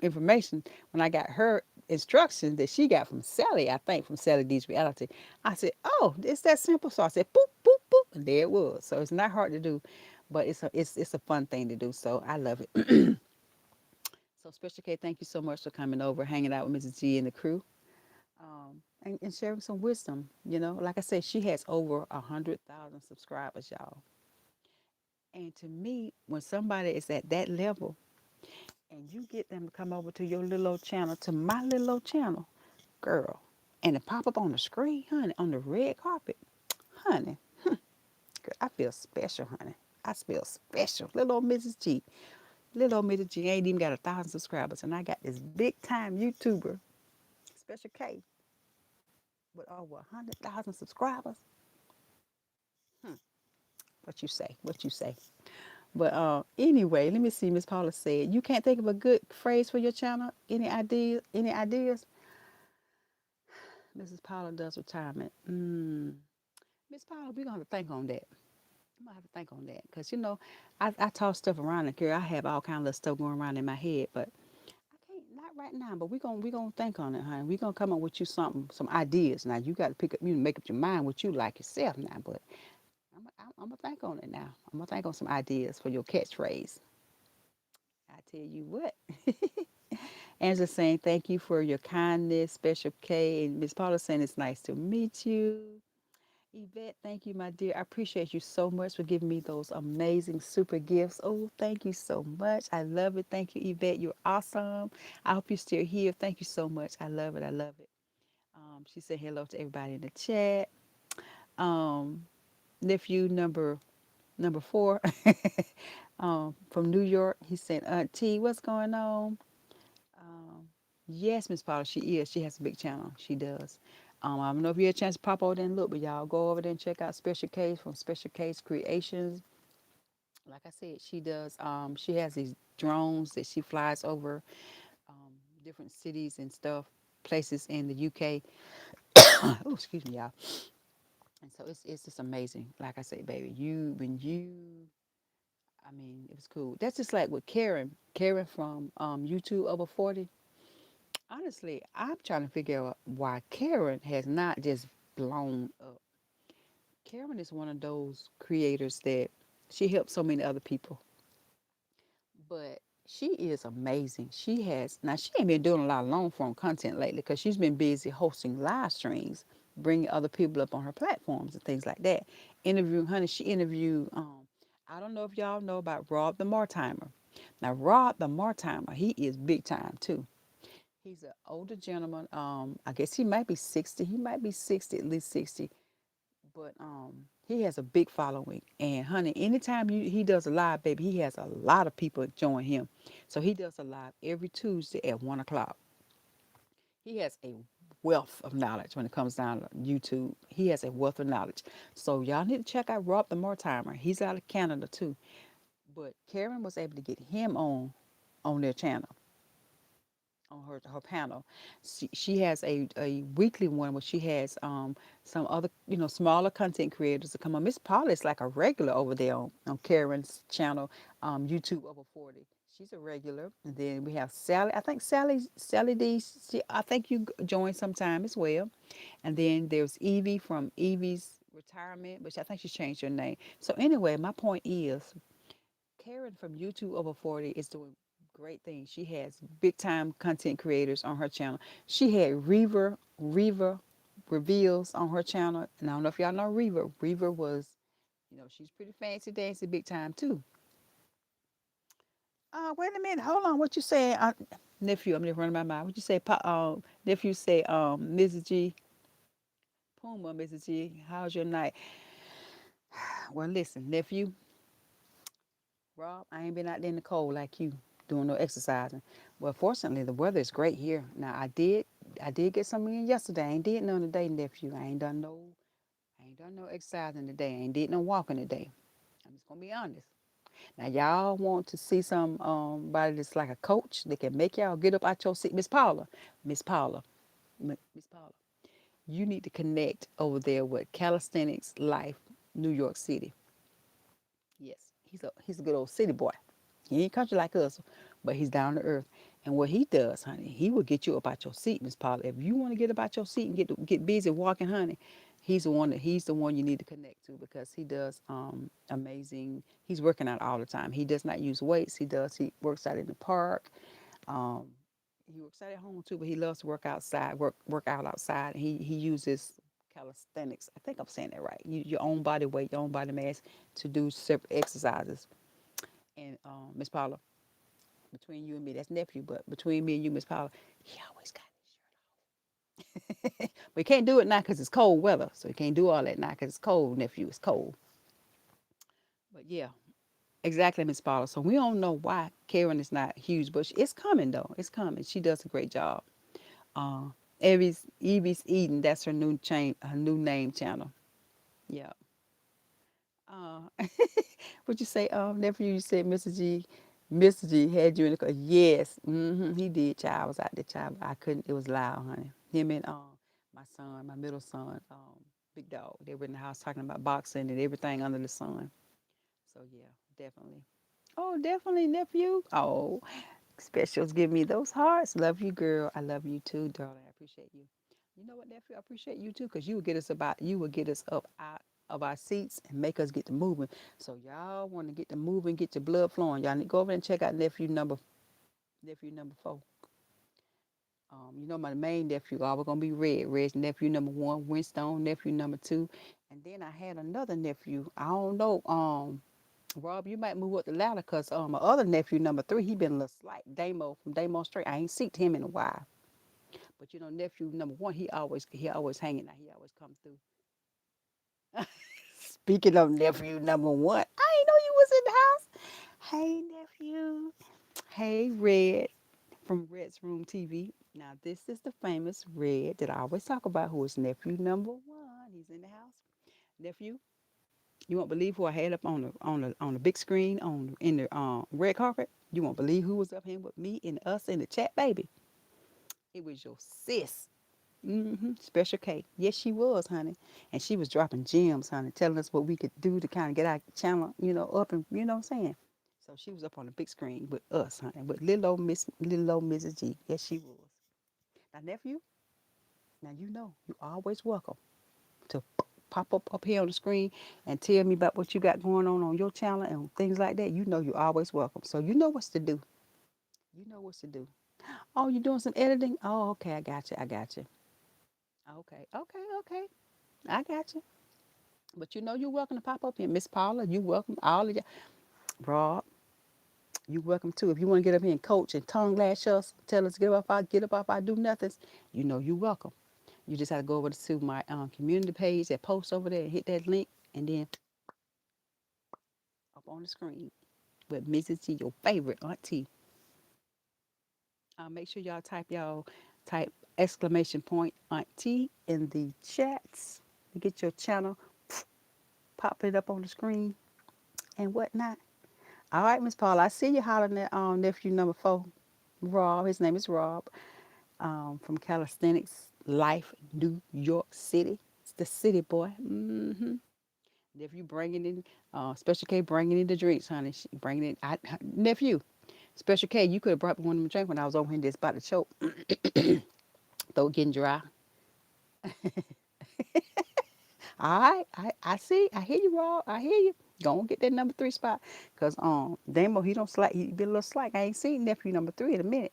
information, when I got her instructions that she got from Sally, I think from Sally D's Reality, I said, "Oh, it's that simple." So I said, "Boop, boop, boop," and there it was. So it's not hard to do, but it's a fun thing to do. So I love it. So Special K, thank you so much for coming over, hanging out with Mrs. G and the crew, and sharing some wisdom. Like I said, she has over 100,000 subscribers, y'all. And to me, when somebody is at that level and you get them to come over to your little old channel, to my little old channel, girl, and to pop up on the screen, honey, on the red carpet, honey, girl, I feel special, honey. I feel special. Little old Mrs. G. Little old Mrs. G ain't even got 1,000 subscribers, and I got this big time YouTuber, Special K, with over 100,000 subscribers. Hmm. What you say? What you say? But anyway, let me see. Miss Paula said, "You can't think of a good phrase for your channel. Any ideas? Any ideas?" Mrs. Paula does retirement. Miss Paula, we're gonna have to think on that. I'm gonna have to think on that because I toss stuff around and girl, I have all kind of stuff going around in my head, but I can't not right now. But we gonna think on it, honey. We gonna come up with you some ideas. Now you got to pick up, make up your mind what you like yourself now. But I'm gonna think on it now. I'm gonna think on some ideas for your catchphrase. I tell you what. Angela saying thank you for your kindness, Special K, and Miss Paula saying it's nice to meet you. Yvette, thank you, my dear. I appreciate you so much for giving me those amazing super gifts. Oh, thank you so much. I love it. Thank you, Yvette. You're awesome. I hope you're still here. Thank you so much. I love it. I love it. She said hello to everybody in the chat. Um, nephew number 4 from New York. He said, Aunt T, what's going on? Um, yes, Miss Paula, she is. She has a big channel. She does. I don't know if you had a chance to pop over there and look, but y'all go over there and check out Special Case from Special Case Creations. Like I said, she does. She has these drones that she flies over different cities and stuff, places in the UK. Oh, excuse me, y'all. And so it's just amazing. Like I say, baby, I mean, it was cool. That's just like with Karen from YouTube over 40. Honestly, I'm trying to figure out why Karen has not just blown up. Karen is one of those creators that she helps so many other people, but she is amazing. She ain't been doing a lot of long form content lately because she's been busy hosting live streams, bringing other people up on her platforms and things like that. She interviewed, I don't know if y'all know about Rob the Mortimer. Now, Rob the Mortimer, he is big time too. He's an older gentleman. I guess he might be 60. He might be 60, at least 60. But he has a big following. And honey, anytime he does a live, baby, he has a lot of people join him. So he does a live every Tuesday at 1 o'clock. He has a wealth of knowledge when it comes down to YouTube. He has a wealth of knowledge. So y'all need to check out Rob the Mortimer. He's out of Canada too. But Karen was able to get him on their channel, on her panel. She has a weekly one where she has some other smaller content creators to come on. Miss Paula is like a regular over there on Karen's channel, YouTube over 40. She's a regular. And then we have Sally. I think Sally D. I think you join sometime as well. And then there's Evie from Evie's retirement, but I think she changed her name. So anyway, my point is, Karen from YouTube Over 40 is doing great things. She has big time content creators on her channel. She had Reva reveals on her channel, and I don't know if y'all know Reva. Reva was, she's pretty fancy dancy, big time too. Wait a minute, hold on. What you say, nephew? I'm just running my mind. What you say, nephew? Say, Mrs. G, Puma, Mrs. G. How's your night? Well, listen, nephew, Rob, I ain't been out there in the cold like you doing no exercising. Well, fortunately, the weather is great here. Now, I did get some in yesterday. I ain't did none today, nephew. I ain't done no exercising today. I ain't did no walking today. I'm just gonna be honest. Now, y'all want to see somebody that's like a coach that can make y'all get up out your seat, Miss Paula, Miss Paula. You need to connect over there with Calisthenics Life, New York City. Yes, he's a good old city boy. He ain't country like us, but he's down to earth. And what he does, honey, he will get you up out your seat, Miss Paula. If you want to get up out your seat and get busy walking, honey, he's the one you need to connect to because he does amazing. He's working out all the time. He does not use weights. He works out in the park. Um, he works out at home too, but he loves to work outside, work out outside. And he uses calisthenics. I think I'm saying that right. Your own body weight, your own body mass to do separate exercises. And Miss Paula, between you and me, that's nephew, but between me and you, Miss Paula, he always got his shirt. But he can't do it now because it's cold weather. So he can't do all that now because it's cold, nephew. It's cold. But yeah, exactly, Miss Paula. So we don't know why Karen is not huge, but it's coming though. It's coming. She does a great job. Uh, Evie's Eden. That's her new her new name channel. Yeah. Uh, what you say, nephew? You said Mr. G had you in the car. Yes, he did. Child, I was out there, child. I couldn't. It was loud, honey. Him and my son, my middle son, Big Dog. They were in the house talking about boxing and everything under the sun. So yeah, definitely. Oh, definitely, nephew. Oh, specials give me those hearts. Love you, girl. I love you too, darling. I appreciate you. You know what, nephew? I appreciate you too, because you would get us up out of our seats and make us get to moving. So y'all want to get to moving, get your blood flowing. Y'all need to go over and check out nephew number 4. My main nephew always gonna be Red. Red's nephew number 1, Winstone nephew number 2, and then I had another nephew. I don't know. Rob, you might move up the ladder because my other nephew, number 3, he been a little slight. Damo from Damo Straight. I ain't seen him in a while. But nephew number 1, he always hanging out. He always come through. Speaking of nephew number 1, I ain't know you was in the house. Hey nephew. Hey Red from Red's Room TV. Now this is the famous Red that I always talk about, who is nephew number 1. He's in the house. Nephew, you won't believe who I had up on the big screen in the red carpet. You won't believe who was up here with me and us in the chat, baby. It was your sis, Special K. Yes, she was, honey, and she was dropping gems, honey, telling us what we could do to kind of get our channel, up and what I'm saying. So she was up on the big screen with us, honey, with little old Mrs. G. Yes, she was. Now, nephew, now you always welcome to pop up here on the screen and tell me about what you got going on your channel and things like that. You're always welcome. So you know what's to do. You know what's to do. Oh, you doing some editing? Oh, okay, I got you. I got you. Okay, okay, okay. I got you. But you're welcome to pop up here. Miss Paula, you welcome. All of you. Rob, you welcome too. If you want to get up here and coach and tongue lash us, tell us get up off our do nothings, you welcome. You just have to go over to my community page, that post over there, and hit that link, and then up on the screen with Mrs. G, your favorite auntie. Make sure y'all type exclamation point auntie in the chats to get your channel, pop it up on the screen and whatnot. All right, Miss Paula, I see you hollering at nephew number 4, Rob. His name is Rob, from Calisthenics Life, New York City. It's the city boy. Nephew bringing in, Special K bringing in the drinks, honey. She bringing in, nephew, Special K, you could have brought me one of them drinks when I was over here just about to choke. Throat getting dry. All right, I see. I hear you, Rob. I hear you. Go and get that number three spot. Cause Damo, he don't slack. He been a little slack. I ain't seen nephew number three in a minute.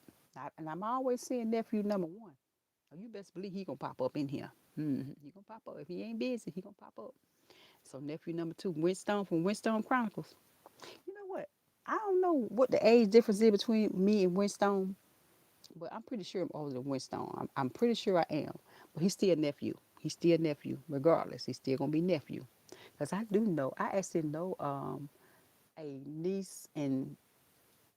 And I'm always seeing nephew number one. Oh, you best believe he gonna pop up in here. He gonna pop up. If he ain't busy, he gonna pop up. So nephew number two, Winstone from Winstone Chronicles. You know what? I don't know what the age difference is between me and Winstone, but I'm pretty sure I'm older than Winstone. I'm pretty sure I am. But he's still nephew. He's still nephew, regardless. He's still gonna be nephew. Cause I do know. I actually know a niece and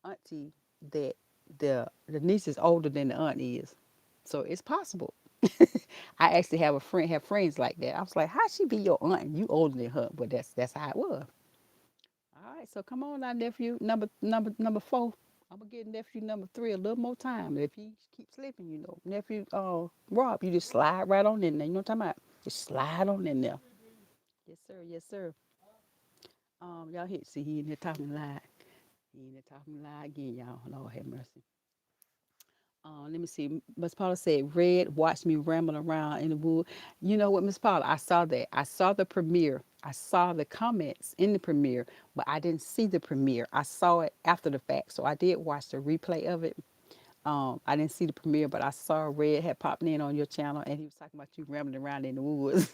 auntie that the niece is older than the aunt is. So it's possible. I actually have a friend, have friends like that. I was like, how she be your aunt and you older than her? But that's how it was. All right, so come on now, nephew. Number four. I'm gonna give nephew number three a little more time. If he keeps slipping, nephew Rob, you just slide right on in there. You know what I'm talking about? Just slide on in there. Yes, sir, yes, sir. Y'all hit see he in here talking loud. He in there talking loud again, y'all. Lord have mercy. Let me see. Miss Paula said, Red watched me rambling around in the wood. You know what, Miss Paula? I saw that. I saw the premiere. I saw the comments in the premiere, but I didn't see the premiere. I saw it after the fact. So I did watch the replay of it. I didn't see the premiere, but I saw Red had popped in on your channel and he was talking about you rambling around in the woods.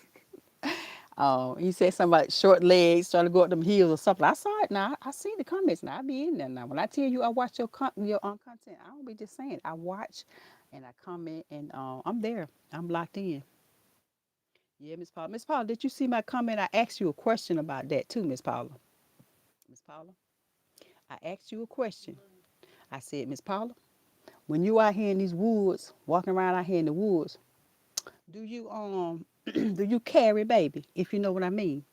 He said something about short legs trying to go up them hills or something. I saw it now. I see the comments now. I be in there now. When I tell you I watch your content, I don't be just saying. I watch and I comment and I'm there. I'm locked in. Yeah, Miss Paula. Miss Paula, did you see my comment? I asked you a question about that too, Miss Paula. Miss Paula, I asked you a question. I said, Miss Paula, when you out here in these woods, walking around out here in the woods, do you do you carry baby? If you know what I mean.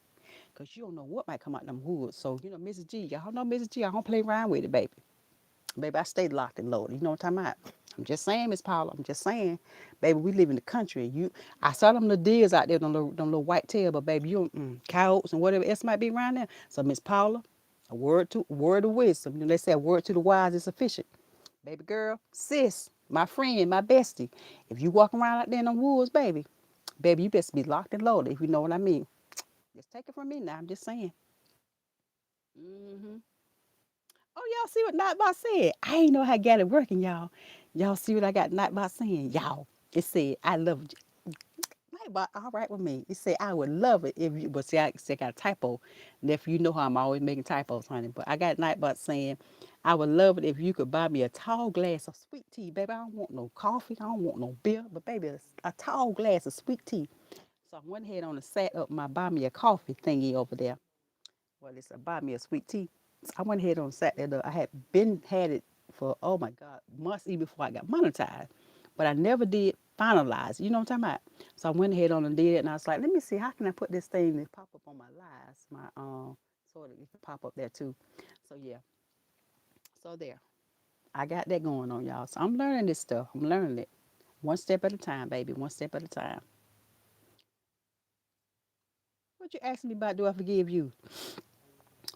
Cause you don't know what might come out them woods. So, Mrs. G, y'all know Mrs. G, I don't play around with it, baby. Baby, I stay locked and loaded. You know what I'm talking about? I'm just saying, Miss Paula. I'm just saying, baby, we live in the country. I saw them little deers out there, them little white tail, but baby, you coyotes and whatever else might be around there. So, Miss Paula, a word of wisdom. They say a word to the wise is sufficient. Baby girl, sis, my friend, my bestie. If you walk around out there in the woods, baby, you best be locked and loaded. If you know what I mean. Just take it from me now. I'm just saying. hmm Oh, y'all see what Nightbot said? I ain't know how I got it working, y'all. Y'all see what I got Nightbot saying? Y'all, it said, I love Nightbot, all right with me. It said, I would love it if you, but see, I got a typo. And if you know how I'm always making typos, honey. But I got Nightbot saying, I would love it if you could buy me a tall glass of sweet tea, baby. I don't want no coffee. I don't want no beer, but baby, a tall glass of sweet tea. So I went ahead on and sat up my buy me a coffee thingy over there. Well, it's a buy me a sweet tea. So I went ahead and sat there. I had it for oh my God months even before I got monetized, but I never did finalize. You know what I'm talking about? So I went ahead on and did it, and I was like, let me see how can I put this thing to pop up on my lives, my so that it can pop up there too. So yeah, so there, I got that going on, y'all. So I'm learning this stuff. I'm learning it one step at a time, baby. One step at a time. What you asking me about? Do I forgive you?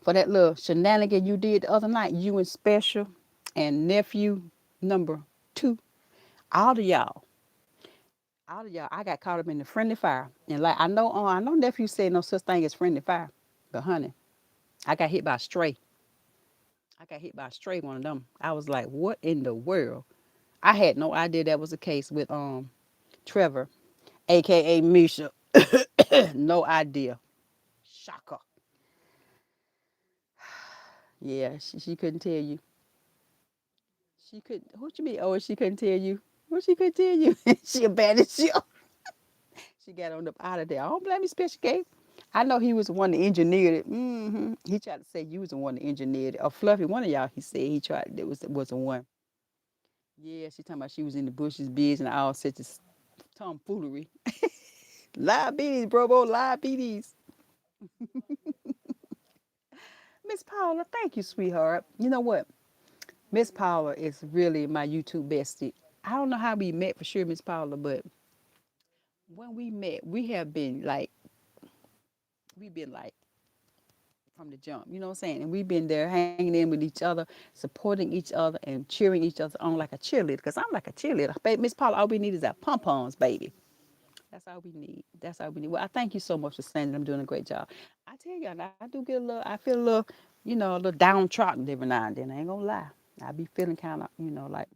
For that little shenanigan you did the other night, you and Special and nephew number two, all of y'all, all of y'all, I got caught up in the friendly fire. And like I know nephew said no such thing as friendly fire, but honey, I got hit by a stray. I got hit by a stray one of them. I was like, what in the world? I had no idea that was the case with Trevor, aka Misha. No idea. Shocker. Yeah, she couldn't tell you. She could. What you mean? Oh, she couldn't tell you. What she couldn't tell you? She abandoned you. She got on up out of there. I don't blame you, Special K. I know he was the one that engineered it. He tried to say you was the one that engineered it. Or Fluffy, one of y'all, he said he tried. It was the one. Yeah, she talking about she was in the bushes, biz, and all such of tomfoolery. Liabilities, bro, liabilities. Miss Paula, thank you, sweetheart. You know what? Miss Paula is really my YouTube bestie. I don't know how we met for sure, Miss Paula, but when we met, we've been like from the jump, you know what I'm saying? And we've been there hanging in with each other, supporting each other, and cheering each other on like a cheerleader, because I'm like a cheerleader. Baby, Miss Paula, all we need is our pom poms, baby. That's all we need. That's all we need. Well, I thank you so much for saying that I'm doing a great job. I tell you, I do get a little. I feel a little, a little downtrodden every now and then. I ain't gonna lie. I be feeling kind of, like,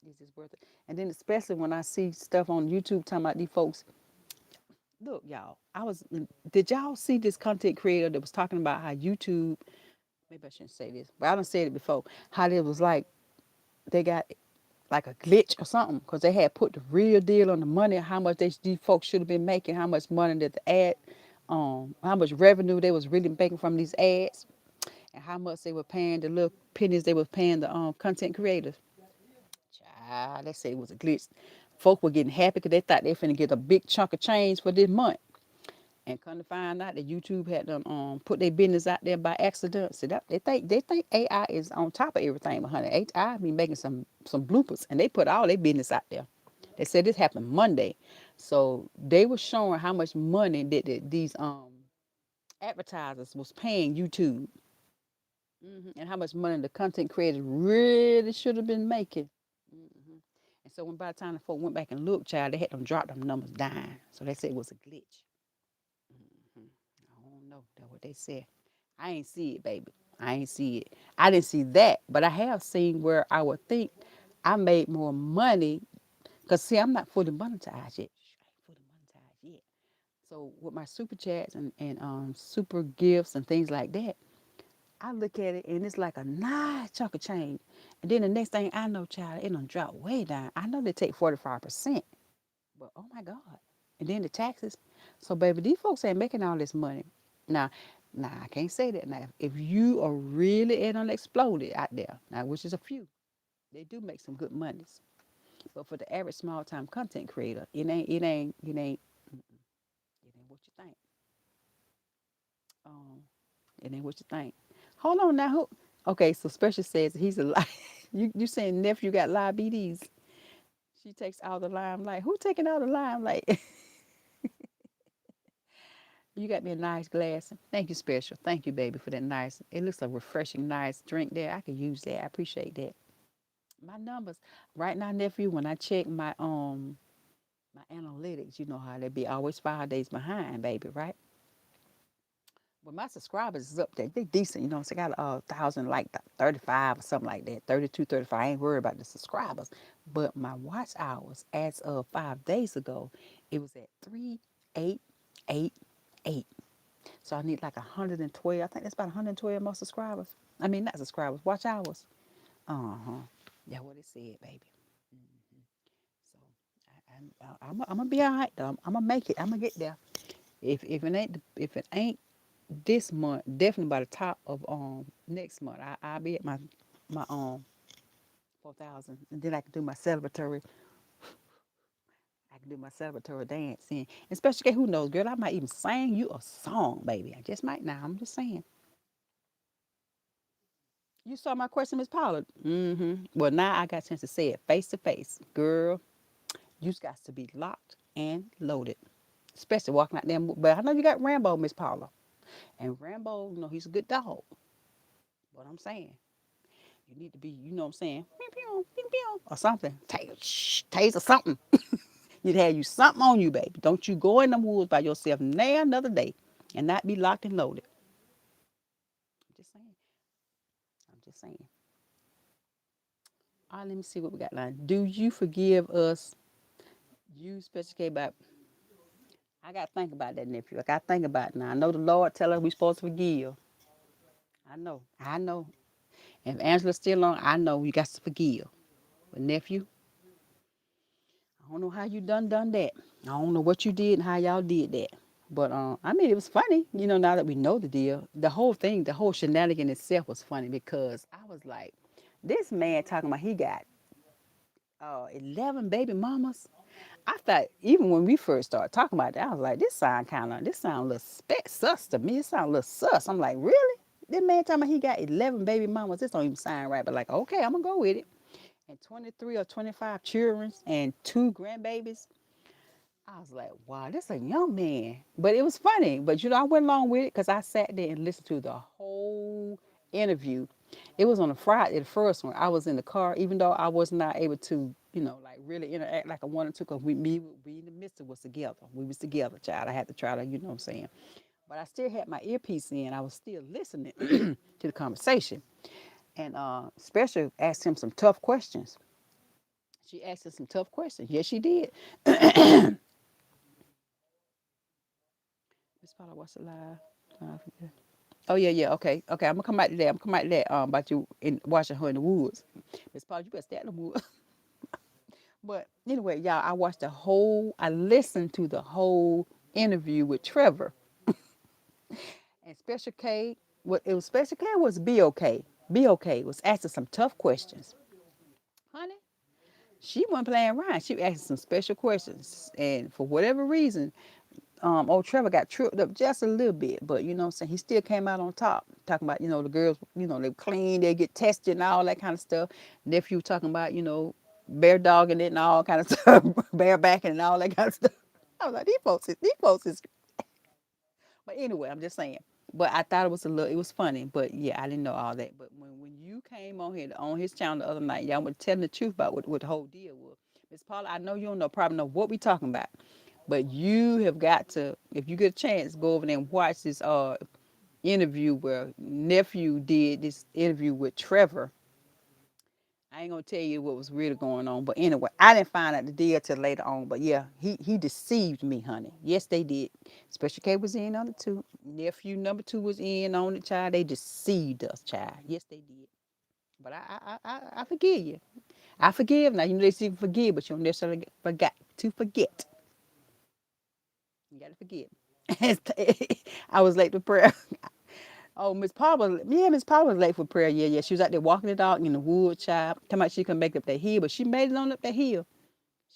is this worth it? And then especially when I see stuff on YouTube talking about these folks. Look, y'all. Did y'all see this content creator that was talking about how YouTube? Maybe I shouldn't say this, but I done said it before. How it was like they got like a glitch or something because they had put the real deal on the money, how much these folks should have been making, how much money that the ad, how much revenue they was really making from these ads, and how much they were paying the little pennies they was paying the content creators. Child, they say it was a glitch. Folk were getting happy because they thought they finna get a big chunk of change for this month. And come to find out that YouTube had done put their business out there by accident. So that they think AI is on top of everything, but honey, AI be making some bloopers, and they put all their business out there. They said this happened Monday, so they were showing how much money that these advertisers was paying YouTube, and how much money the content creators really should have been making. hmm And so when by the time the folk went back and looked, child, they had them drop them numbers down. So they said it was a glitch. hmm I don't know. That's what they said. I ain't see it, baby. I ain't see it. I didn't see that, but I have seen where I would think I made more money. Cause see, I'm not fully monetized yet. I ain't fully monetized yet. So with my super chats and super gifts and things like that, I look at it and it's like a nice chunk of change. And then the next thing I know, child, it done drop way down. I know they take 45%, but oh my God. And then the taxes. So baby, these folks ain't making all this money. Now, now I can't say that now. If you are really at unexploded out there, now which is a few, they do make some good monies. But for the average small time content creator, it ain't what you think. Um, it ain't what you think. Hold on now. Okay, so Special says he's a lie. You saying nephew got diabetes? She takes all the limelight. Who taking all the limelight? You got me a nice glass. Thank you, Special. Thank you, baby, for that nice. It looks like a refreshing, nice drink there. I could use that. I appreciate that. My numbers right now, nephew. When I check my analytics, you know how they be always 5 days behind, baby, right? But my subscribers is up there. They decent, So I got a thousand, like 35 or something like that. 32, 35. I ain't worried about the subscribers. But my watch hours, as of 5 days ago, it was at 3888. So I need like 112. I think that's about 112 more subscribers. I mean, not subscribers, watch hours. Uh-huh. That's what it said, baby. So I'm gonna be all right though. I'm gonna make it. I'm gonna get there. If it ain't this month, definitely by the top of next month, I'll be at my 4,000, and then I can do my celebratory dance, and especially who knows, girl, I might even sing you a song, baby. I just might now. I'm just saying. You saw my question, Miss Pollard. Well, now I got a chance to say it face to face, girl. You got to be locked and loaded, especially walking out there. But I know you got Rambo, Miss Paula, and Rambo, he's a good dog. What I'm saying. You need to be, you know what I'm saying, pew, pew, pew, pew, or something. Taser something. You'd have you something on you, baby. Don't you go in the woods by yourself now another day and not be locked and loaded. I'm just saying. I'm just saying. All right, let me see what we got now. Do you forgive us? You specifically about. I got to think about that, nephew. I got to think about it now. I know the Lord tell us we supposed to forgive. I know. I know. And if Angela's still on, I know you got to forgive. But nephew, I don't know how you done that. I don't know what you did and how y'all did that. But I mean, it was funny, now that we know the deal. The whole thing, the whole shenanigan itself was funny because I was like, this man talking about he got 11 baby mamas. I thought even when we first started talking about that, I was like, this sound a little sus to me. It sound a little sus. I'm like, really? This man talking about he got 11 baby mamas. This don't even sound right. But like, okay, I'm gonna go with it. And 23 or 25 children and two grandbabies. I was like, wow, this a young man. But it was funny. But I went along with it because I sat there and listened to the whole interview. It was on a Friday, the first one. I was in the car, even though I was not able to. like really interact like I wanted to, because we in the midst of was together. We was together, child. I had to try to, what I'm saying. But I still had my earpiece in. I was still listening to the conversation. And Special asked him some tough questions. She asked him some tough questions. Yes, she did. Miss Paula, what's the live? I forget. Oh yeah, yeah. Okay, okay. I'm gonna come back to that. I'm gonna come back to that. About you in watching her in the woods. Miss Paula, you better stay in the woods. But anyway, y'all, I watched the whole. I listened to the whole interview with Trevor and Special K. What it was, Special K was be okay. Be okay was asking some tough questions, honey. She wasn't playing around. She was asking some special questions, and for whatever reason, old Trevor got tripped up just a little bit, but you know what I'm saying, he still came out on top. Talking about, the girls, they clean, they get tested and all that kind of stuff. Nephew talking about, bear dogging it and all kind of stuff, barebacking and all that kind of stuff. I was like, these folks is. But anyway, I'm just saying. But I thought it was funny. But yeah, I didn't know all that. But when you came on here on his channel the other night, y'all were telling the truth about what the whole deal was. Miss Paula, I know you don't know probably know what we talking about, but you have got to, if you get a chance, go over there and watch this interview where nephew did this interview with Trevor. I ain't gonna tell you what was really going on, but anyway, I didn't find out the deal till later on. But yeah, he deceived me, honey. Yes, they did. Special K was in on it too. Nephew number two was in on it, child. They deceived us, child. Yes, they did. But I forgive you. I forgive now. You know they say forgive, but you don't necessarily forget to forget. You gotta forget. I was late to prayer. Oh, Miss Paul was, yeah, Miss Paul was late for prayer. Yeah, yeah. She was out there walking the dog in the wood, child. Talking about she couldn't make up that hill, but she made it on up that hill.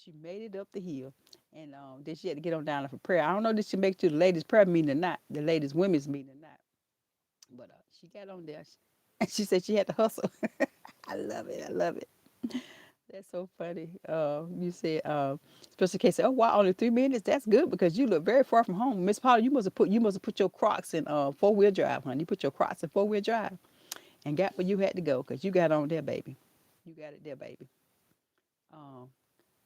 She made it up the hill. And then she had to get on down for prayer. I don't know if she make it to the ladies' prayer meeting or not, the ladies' women's meeting or not. But she got on there. And she said she had to hustle. I love it. I love it. That's so funny. You said, Special K said, "Oh wow, only 3 minutes. That's good because you look very far from home, Miss Paula. You must have put your Crocs in 4-wheel drive, honey. You put your Crocs in 4-wheel drive and got where you had to go because you got on there, baby. You got it there, baby. Um,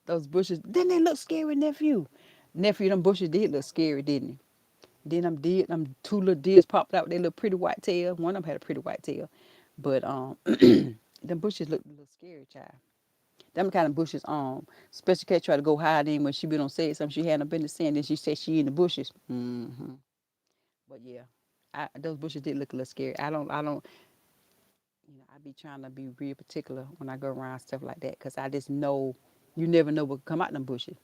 those bushes didn't they look scary, nephew? Nephew, them bushes did look scary, didn't they? Then them two little deers popped out with their little pretty white tail. One of them had a pretty white tail, but them bushes looked a little scary, child. Them kind of bushes, Special K tried to go hide in when she been on said something she hadn't been to saying. Then she said she in the bushes. But yeah, those bushes did look a little scary. I don't, I be trying to be real particular when I go around stuff like that, because I just know you never know what can come out them bushes.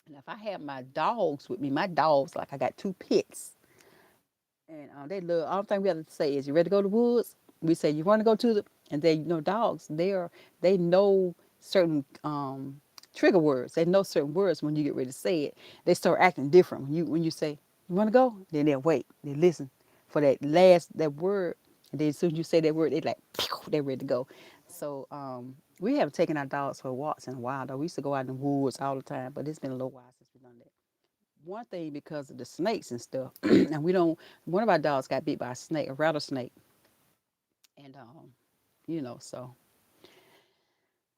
And if I have my dogs with me, my dogs, like I got two pits, and they love. All the thing we have to say is, "You ready to go to the woods?" We say, "You want to go to the?" And they, dogs. They know certain trigger words. They know certain words when you get ready to say it. They start acting different when you say, "You want to go?" Then they'll wait. They listen for that word, and then as soon as you say that word, they like, pew, they're ready to go. So we haven't taken our dogs for walks in a while though. We used to go out in the woods all the time, but it's been a little while since we've done that. One thing because of the snakes and stuff, and we don't. One of our dogs got bit by a snake, a rattlesnake, and so.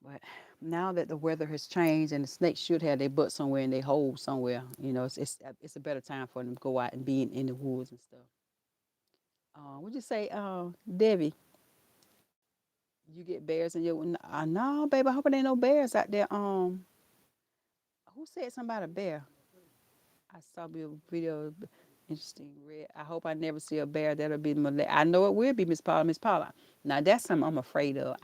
But now that the weather has changed and the snakes should have their butt somewhere in their hole somewhere, it's a better time for them to go out and be in the woods and stuff. Would you say, Debbie, you get bears in your? No, baby. I hope there ain't no bears out there. Who said something about a bear? I saw a video. Interesting. Red. I hope I never see a bear. That'll be I know it will be Miss Paula. Miss Paula. Now that's something I'm afraid of.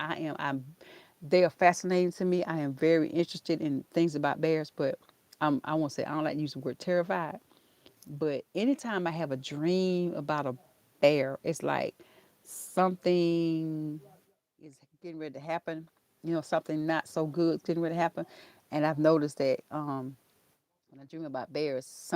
They are fascinating to me. I am very interested in things about bears, but I won't say I don't like to use the word terrified. But anytime I have a dream about a bear, it's like something is getting ready to happen. Something not so good is getting ready to happen, and I've noticed that when I dream about bears,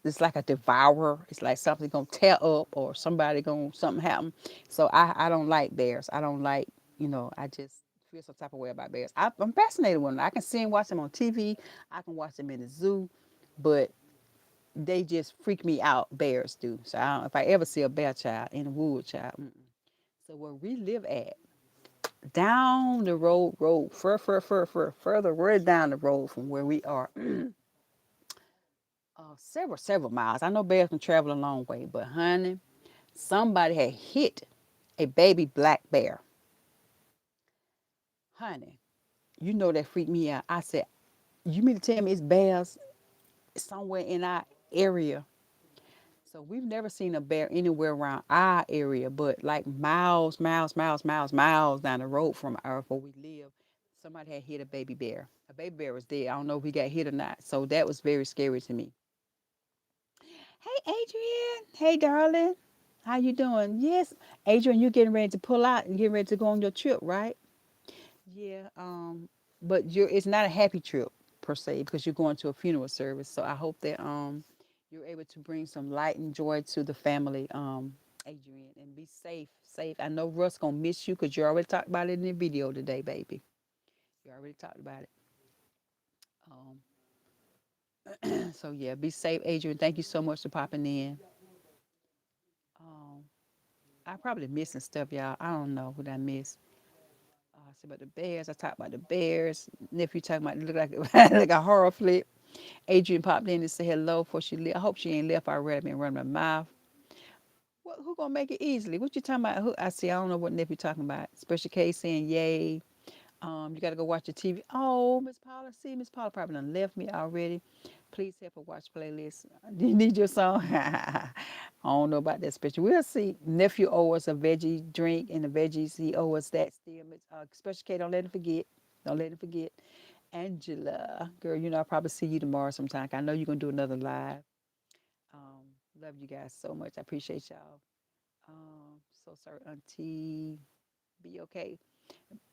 it's like a devourer. It's like something gonna tear up or something happen. So I don't like bears. I don't like, I just feel some type of way about bears. I'm fascinated with them. I can see and watch them on TV. I can watch them in the zoo, but they just freak me out. Bears do. So if I ever see a bear child in the wood child. Mm-mm. So where we live at, down the road, further, way down the road from where we are. Several miles. I know bears can travel a long way, but honey, somebody had hit a baby black bear. Honey, you know that freaked me out. I said, you mean to tell me it's bears somewhere in our area? So we've never seen a bear anywhere around our area, but like miles down the road from our where we live, somebody had hit a baby bear. A baby bear was dead. I don't know if he got hit or not. So that was very scary to me. Hey, Adrian. Hey, darling. How you doing? Yes, Adrian, you're getting ready to pull out and getting ready to go on your trip, right? Yeah. But it's not a happy trip per se because you're going to a funeral service. So I hope that you're able to bring some light and joy to the family, Adrian, and be safe. Safe. I know Russ gonna miss you because you already talked about it in the video today, baby. You already talked about it. So yeah, be safe, Adrian. Thank you so much for popping in. Um, I probably missing stuff, y'all. I don't know what I missed. I said about the bears. I talked about the bears. Nephew talking about it look like like a horror flick. Adrian popped in and said hello before she left. I hope she ain't left already. I've been running my mouth. What, who gonna make it easily? What you talking about? Who, I see. I don't know what nephew talking about. Special case saying yay. You got to go watch the TV. Oh, Miss Paula, see, Miss Paula probably done left me already. Please help her watch playlist. Do you need your song? I don't know about that special. We'll see. Nephew owe us a veggie drink and the veggies. He owe us that still. Special K, don't let him forget. Don't let him forget. Angela, girl, you know I'll probably see you tomorrow sometime. I know you're gonna do another live. Um, love you guys so much. I appreciate y'all. So sorry, Auntie. Be okay.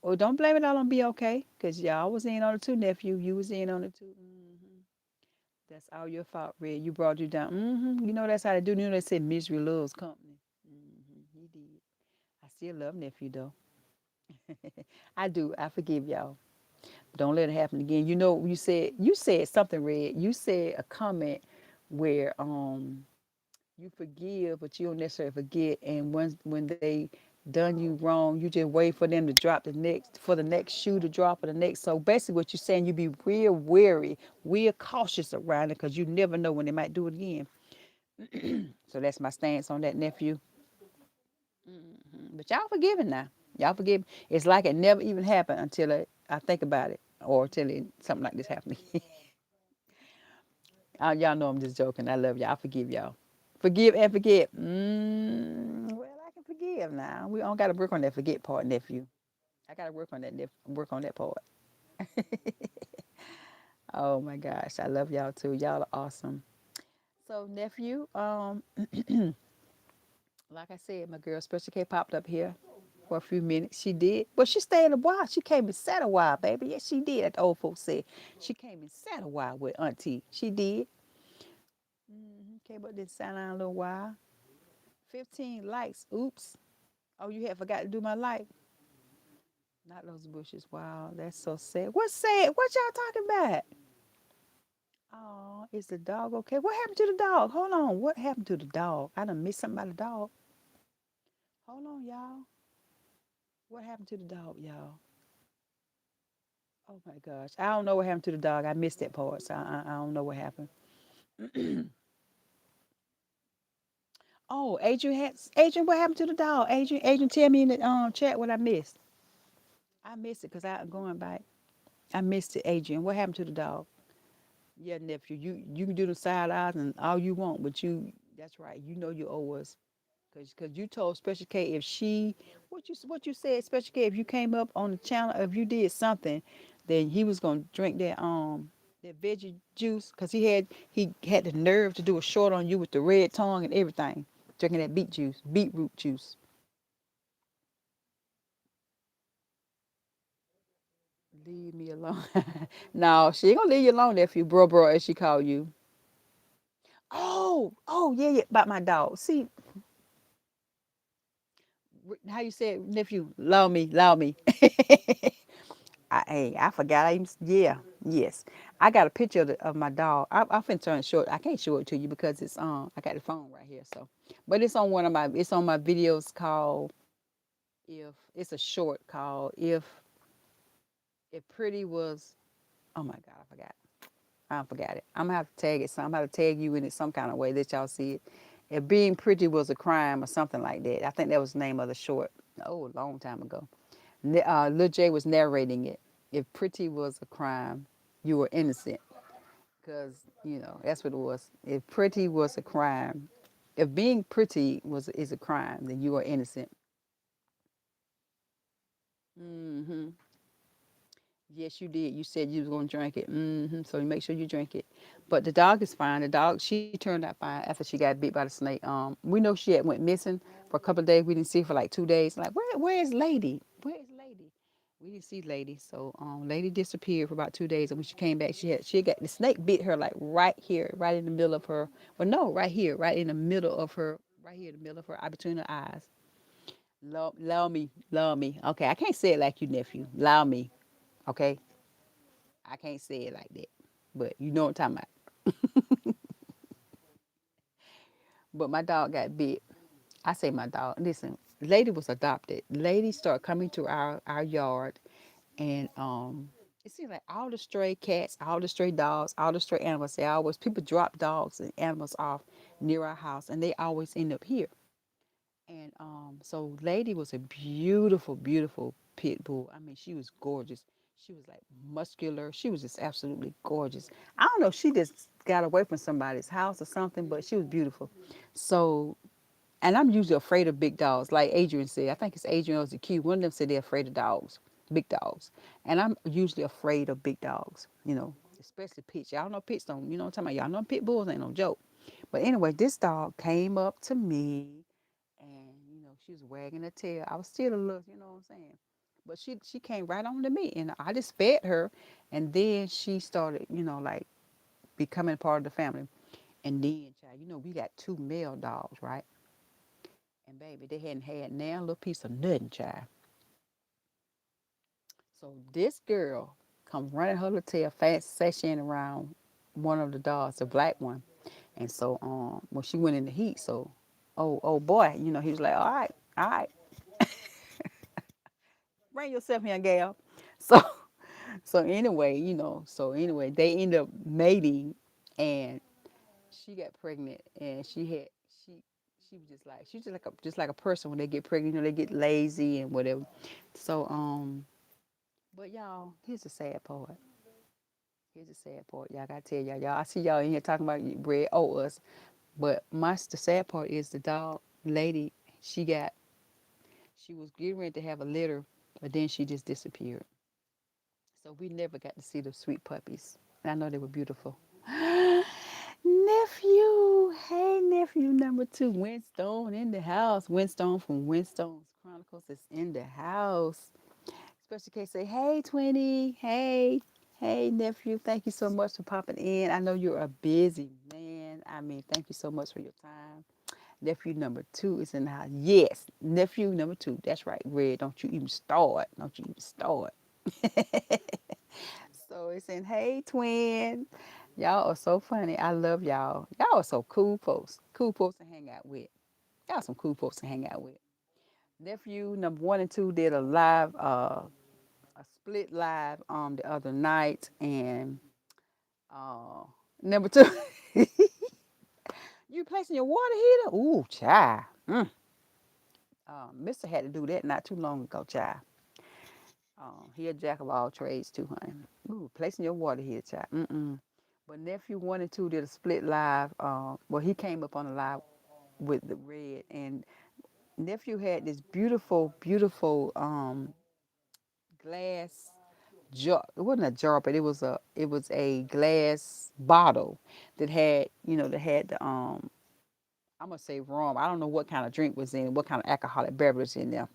Oh, don't blame it all on Be Okay, because y'all was in on it too, nephew. You was in on it too. That's all your fault, Red. You brought you down. You know that's how they do. You know they say misery loves company. He did. I still love nephew though. I do. I forgive y'all. Don't let it happen again. You know, you said something, Red. You said a comment where you forgive, but you don't necessarily forget. And when they done you wrong, you just wait for them to drop the next shoe to drop or the next. So basically, what you're saying, you be real wary, real cautious around it because you never know when they might do it again. So that's my stance on that, nephew. But y'all forgiving now. Y'all forgive. It's like it never even happened until I think about it or until something like this happened. Y'all know I'm just joking. I love y'all. I forgive y'all. Forgive and forget. Well, I can forgive now. We don't got to work on that forget part, nephew. I got to work on that. Work on that part. Oh my gosh, I love y'all too. Y'all are awesome. So nephew, like I said, my girl Special K popped up here for a few minutes. She did, but she stayed a while. She came and sat a while, baby. Yes, she did. The old folks said she came and sat a while with Auntie. She did. Came up, did sat down a little while. 15 likes. Oops. Oh, you had forgot to do my like. Not those bushes. Wow, that's so sad. What's sad? What y'all talking about? Oh, is the dog okay? What happened to the dog? Hold on. What happened to the dog? I done missed something about the dog. Hold on, y'all. What happened to the dog, y'all? Oh my gosh. I don't know what happened to the dog. I missed that part, so I don't know what happened. Oh, Adrian, what happened to the dog? Adrian, tell me in the chat what I missed. I missed it because I going back. I missed it, Adrian. What happened to the dog? Yeah, nephew, you can do the side eyes and all you want, but that's right. You know you owe us, cause you told Special K if she what you said Special K if you came up on the channel if you did something, then he was gonna drink that veggie juice, cause he had the nerve to do a short on you with the red tongue and everything, drinking that beetroot juice. Leave me alone. No, she ain't gonna leave you alone if you bro as she call you. Oh yeah, yeah, about my dog. See, how you said, nephew, love me. Hey, I forgot. Yeah, yes. I got a picture of my dog. I finna turn it short. I can't show it to you because it's I got the phone right here. So, but it's on one of my. It's on my videos called. If it's a short called if pretty was, oh my God, I forgot. I forgot it. I'm gonna have to tag it. I'm gonna have to tag you in it some kind of way that y'all see it. If being pretty was a crime or something like that. I think that was the name of the short. Oh, a long time ago. Lil J was narrating it. If pretty was a crime, you were innocent. Because, that's what it was. If pretty was a crime, if being pretty is a crime, then you are innocent. Hmm. Yes, you did. You said you was gonna drink it. So you make sure you drink it. But the dog is fine. The dog, she turned out fine after she got bit by the snake. We know she had went missing for a couple of days. We didn't see her for like 2 days. Like, where is Lady? Where is Lady? We didn't see Lady. So Lady disappeared for about 2 days, and when she came back, she got the snake bit her like right here, right in the middle of her. Well, no, right here, right in the middle of her, right here in the middle of her, eye between her eyes. Love me, love me. Okay, I can't say it like you, nephew. Love me. Okay, I can't say it like that, but you know what I'm talking about. But my dog got bit. I say my dog. Listen, Lady was adopted. Lady started coming to our yard, and it seems like all the stray cats, all the stray dogs, all the stray animals. They always people drop dogs and animals off near our house, and they always end up here. And so Lady was a beautiful, beautiful pit bull. I mean, she was gorgeous. She was like muscular. She was just absolutely gorgeous. I don't know if she just got away from somebody's house or something, but she was beautiful. So, and I'm usually afraid of big dogs, like Adrian said. I think it's Adrian or it's Q. One of them said they're afraid of dogs, big dogs. And I'm usually afraid of big dogs, especially pits. Y'all know pits don't, you know what I'm talking about? Y'all know pit bulls ain't no joke. But anyway, this dog came up to me and she was wagging her tail. I was still a little, you know what I'm saying. But she came right on to me, and I just fed her, and then she started, like becoming part of the family. And then, child, we got two male dogs, right? And baby, they hadn't had now a little piece of nothing, child. So this girl come running her little tail fast, sashaying around one of the dogs, the black one. And so when she went in the heat, so oh boy, he was like, all right, bring yourself here, gal. So so anyway, they end up mating, and she got pregnant, and she she was just like a person when they get pregnant, they get lazy and whatever. So but y'all, here's the sad part. Here's the sad part. Y'all gotta tell y'all. I see y'all in here talking about bread owe us, but the sad part is the dog lady. She got she was getting ready to have a litter, but then she just disappeared. So we never got to see the sweet puppies. And I know they were beautiful. Nephew, hey nephew number two, Winstone in the house. Winstone from Winstone's Chronicles is in the house. Special case say, hey 20, hey nephew, thank you so much for popping in. I know you're a busy man. I mean, thank you so much for your time. Nephew number two is in the house. Yes, nephew number two. That's right, Red. Don't you even start. Don't you even start. So it's saying, hey, twin. Y'all are so funny. I love y'all. Y'all are so cool folks. Cool folks to hang out with. Y'all some cool folks to hang out with. Nephew number one and two did a split live the other night, and uh number two, you placing your water heater? Ooh, child. Mister had to do that not too long ago, child. He a jack of all trades too, honey. Ooh, placing your water heater, child. Mm-mm. But nephew one and two did a split live. Well, he came up on the live with the red, and nephew had this beautiful, beautiful glass jar. It wasn't a jar, but it was a glass bottle that had the I'm gonna say rum. I don't know what kind of drink was in it, what kind of alcoholic beverage in there.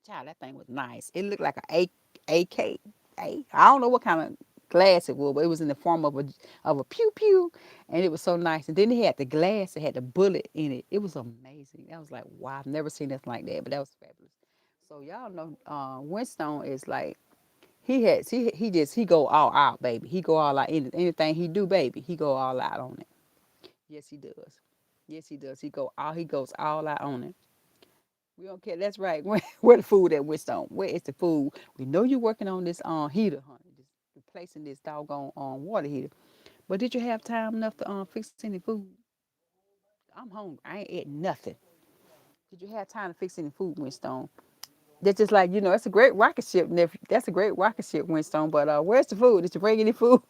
Child, that thing was nice. It looked like AK. I don't know what kind of glass it was, but it was in the form of a pew pew, and it was so nice. And then it had the glass. It had the bullet in it. It was amazing. I was like, wow, I've never seen nothing like that. But that was fabulous. So y'all know, Winstone is like he go all out, baby. He go all out. Anything he do, baby, he go all out on it. Yes, he does. Yes, he does. He goes all out on it. We don't care. That's right. Where the food at, Winston? Where is the food? We know you're working on this heater, honey. Just replacing this doggone water heater. But did you have time enough to fix any food? I'm hungry. I ain't ate nothing. Did you have time to fix any food, Winston? That's just like, it's a great rocket ship, nephew. That's a great rocket ship, Winston. But where's the food? Did you bring any food?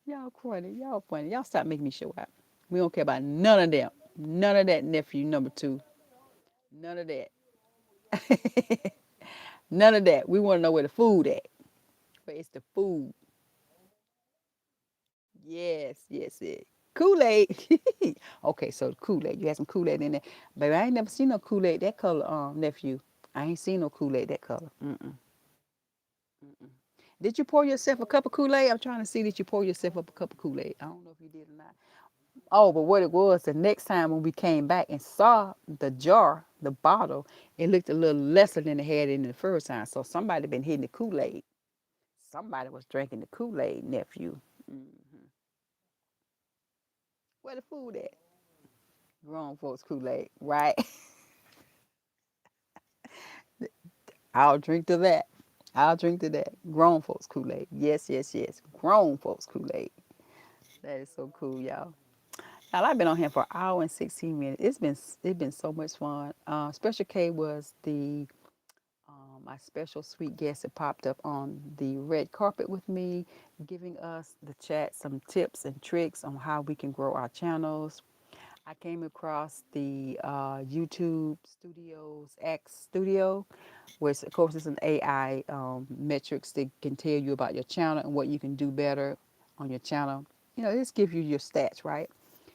Y'all funny. Y'all funny. Y'all stop making me show out. We don't care about none of them. None of that, nephew number two. None of that. None of that. We want to know where the food at. But it's the food. Yes, yes, it. Kool-Aid. Okay, so Kool-Aid. You had some Kool-Aid in there. Baby, I ain't never seen no Kool-Aid that color, nephew. I ain't seen no Kool-Aid that color. Mm-mm. Did you pour yourself a cup of Kool-Aid? I'm trying to see that you pour yourself up a cup of Kool-Aid. I don't know if you did or not. Oh, but what it was, the next time when we came back and saw the jar, the bottle, it looked a little lesser than it had in the first time. So somebody been hitting the Kool-Aid. Somebody was drinking the Kool-Aid, nephew. Mm. Where the food at? Grown folks Kool-Aid, right? I'll drink to that. I'll drink to that. Grown folks Kool-Aid. Yes, yes, yes. Grown folks Kool-Aid. That is so cool, y'all. Now I've been on here for an hour and 16 minutes. It's been so much fun. Special K was the my special sweet guest that popped up on the red carpet with me, giving us the chat some tips and tricks on how we can grow our channels. I came across the YouTube Studios X Studio, which of course is an AI metrics that can tell you about your channel and what you can do better on your channel. This gives you your stats, right?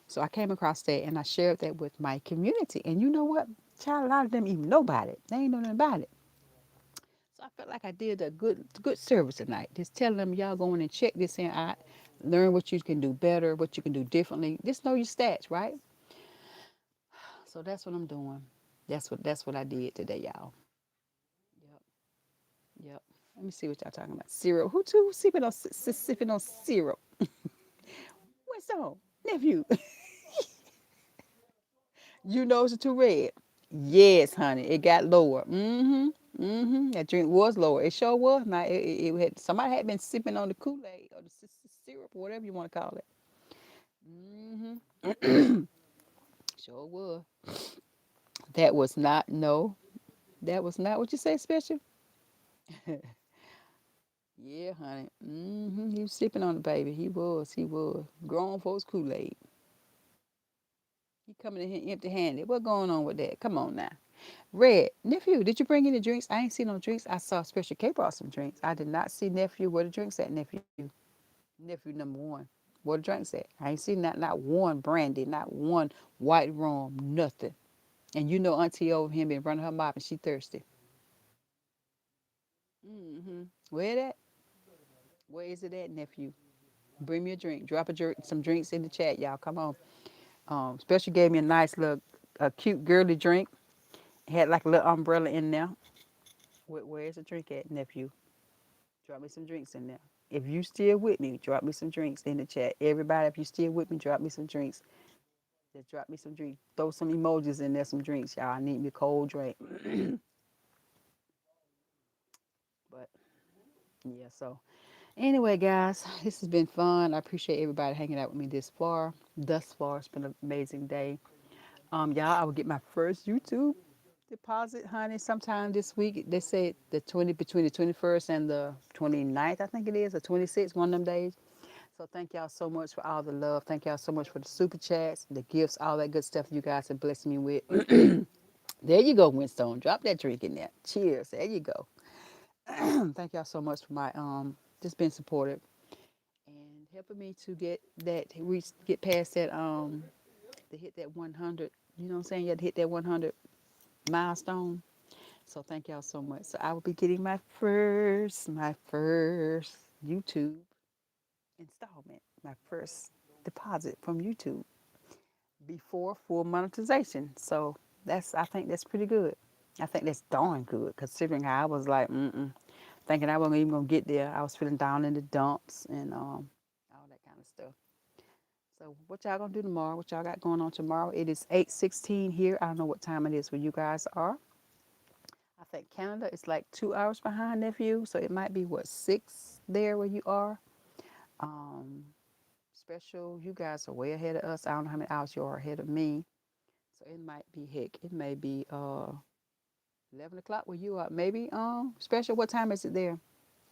So I came across that and I shared that with my community. And you know what? Child, a lot of them even know about it. They ain't know nothing about it. So I felt like I did a good service tonight. Just telling them y'all go in and check this thing out, learn what you can do better, what you can do differently. Just know your stats, right? So that's what I'm doing. That's what I did today, y'all. Yep, yep. Let me see what y'all talking about. Syrup. Who sipping on syrup? What's on, nephew? You know it's too red. Yes, honey. It got lower. Mm-hmm. Mm-hmm. That drink was lower. It sure was. Now it had somebody had been sipping on the Kool-Aid or the syrup or whatever you want to call it. Mm-hmm. Sure was. That was not no. That was not what you say, special. Yeah, honey. He was sipping on the baby. He was. He was. Grown folks Kool-Aid. He coming in here empty-handed. What going on with that? Come on now. Red, nephew, did you bring any drinks? I ain't seen no drinks. I saw Special K brought some drinks. I did not see nephew. Where the drinks at, nephew? Nephew number one. Where the drinks at? I ain't seen not one brandy, not one white rum, nothing. And you know Auntie over here been running her mouth and she thirsty. Where that? Where is it at, nephew? Bring me a drink. Drop some drinks in the chat, y'all. Come on. Special gave me a nice little, a cute girly drink. Had like a little umbrella in there. Where's the drink at, nephew? Drop me some drinks in there. If you still with me, drop me some drinks in the chat. Everybody, if you still with me, drop me some drinks. Just drop me some drinks. Throw some emojis in there, some drinks, y'all. I need me a cold drink. But yeah, so anyway, guys, this has been fun. I appreciate everybody hanging out with me this far. Thus far, it's been an amazing day. Y'all, I will get my first YouTube deposit, honey, sometime this week. They say between the 21st and the 29th, I think it is, or 26th, one of them days. So thank y'all so much for all the love. Thank y'all so much for the super chats, the gifts, all that good stuff you guys have blessed me with. There you go, Winstone. Drop that drink in there. Cheers. There you go. Thank y'all so much for my just being supportive and helping me to get past that to hit that 100. You know what I'm saying? You had to hit that 100 milestone. So thank y'all so much. So I will be getting my first YouTube installment, my first deposit from YouTube before full monetization. So I think that's pretty good. I think that's darn good considering how I was like, thinking I wasn't even gonna get there. I was feeling down in the dumps and all that kind of stuff. So what y'all gonna do tomorrow? What y'all got going on tomorrow? It is 8:16 here. I don't know what time it is where you guys are. I think Canada is like 2 hours behind nephew, so it might be what 6 there where you are. Um, Special, you guys are way ahead of us. I don't know how many hours you are ahead of me, so it might be heck. It may be 11 o'clock where you are. Maybe special. What time is it there?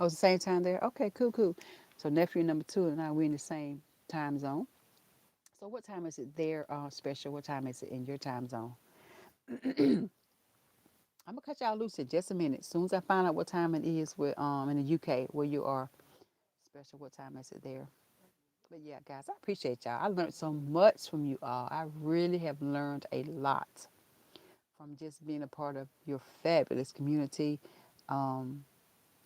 Oh, it's the same time there. Okay, cool, cool. So nephew number two and I we in the same time zone. So what time is it there? Special. What time is it in your time zone? I'm gonna cut y'all loose in just a minute. As soon as I find out what time it is with in the UK where you are. Special. What time is it there? But yeah, guys, I appreciate y'all. I learned so much from you all. I really have learned a lot from just being a part of your fabulous community. Um,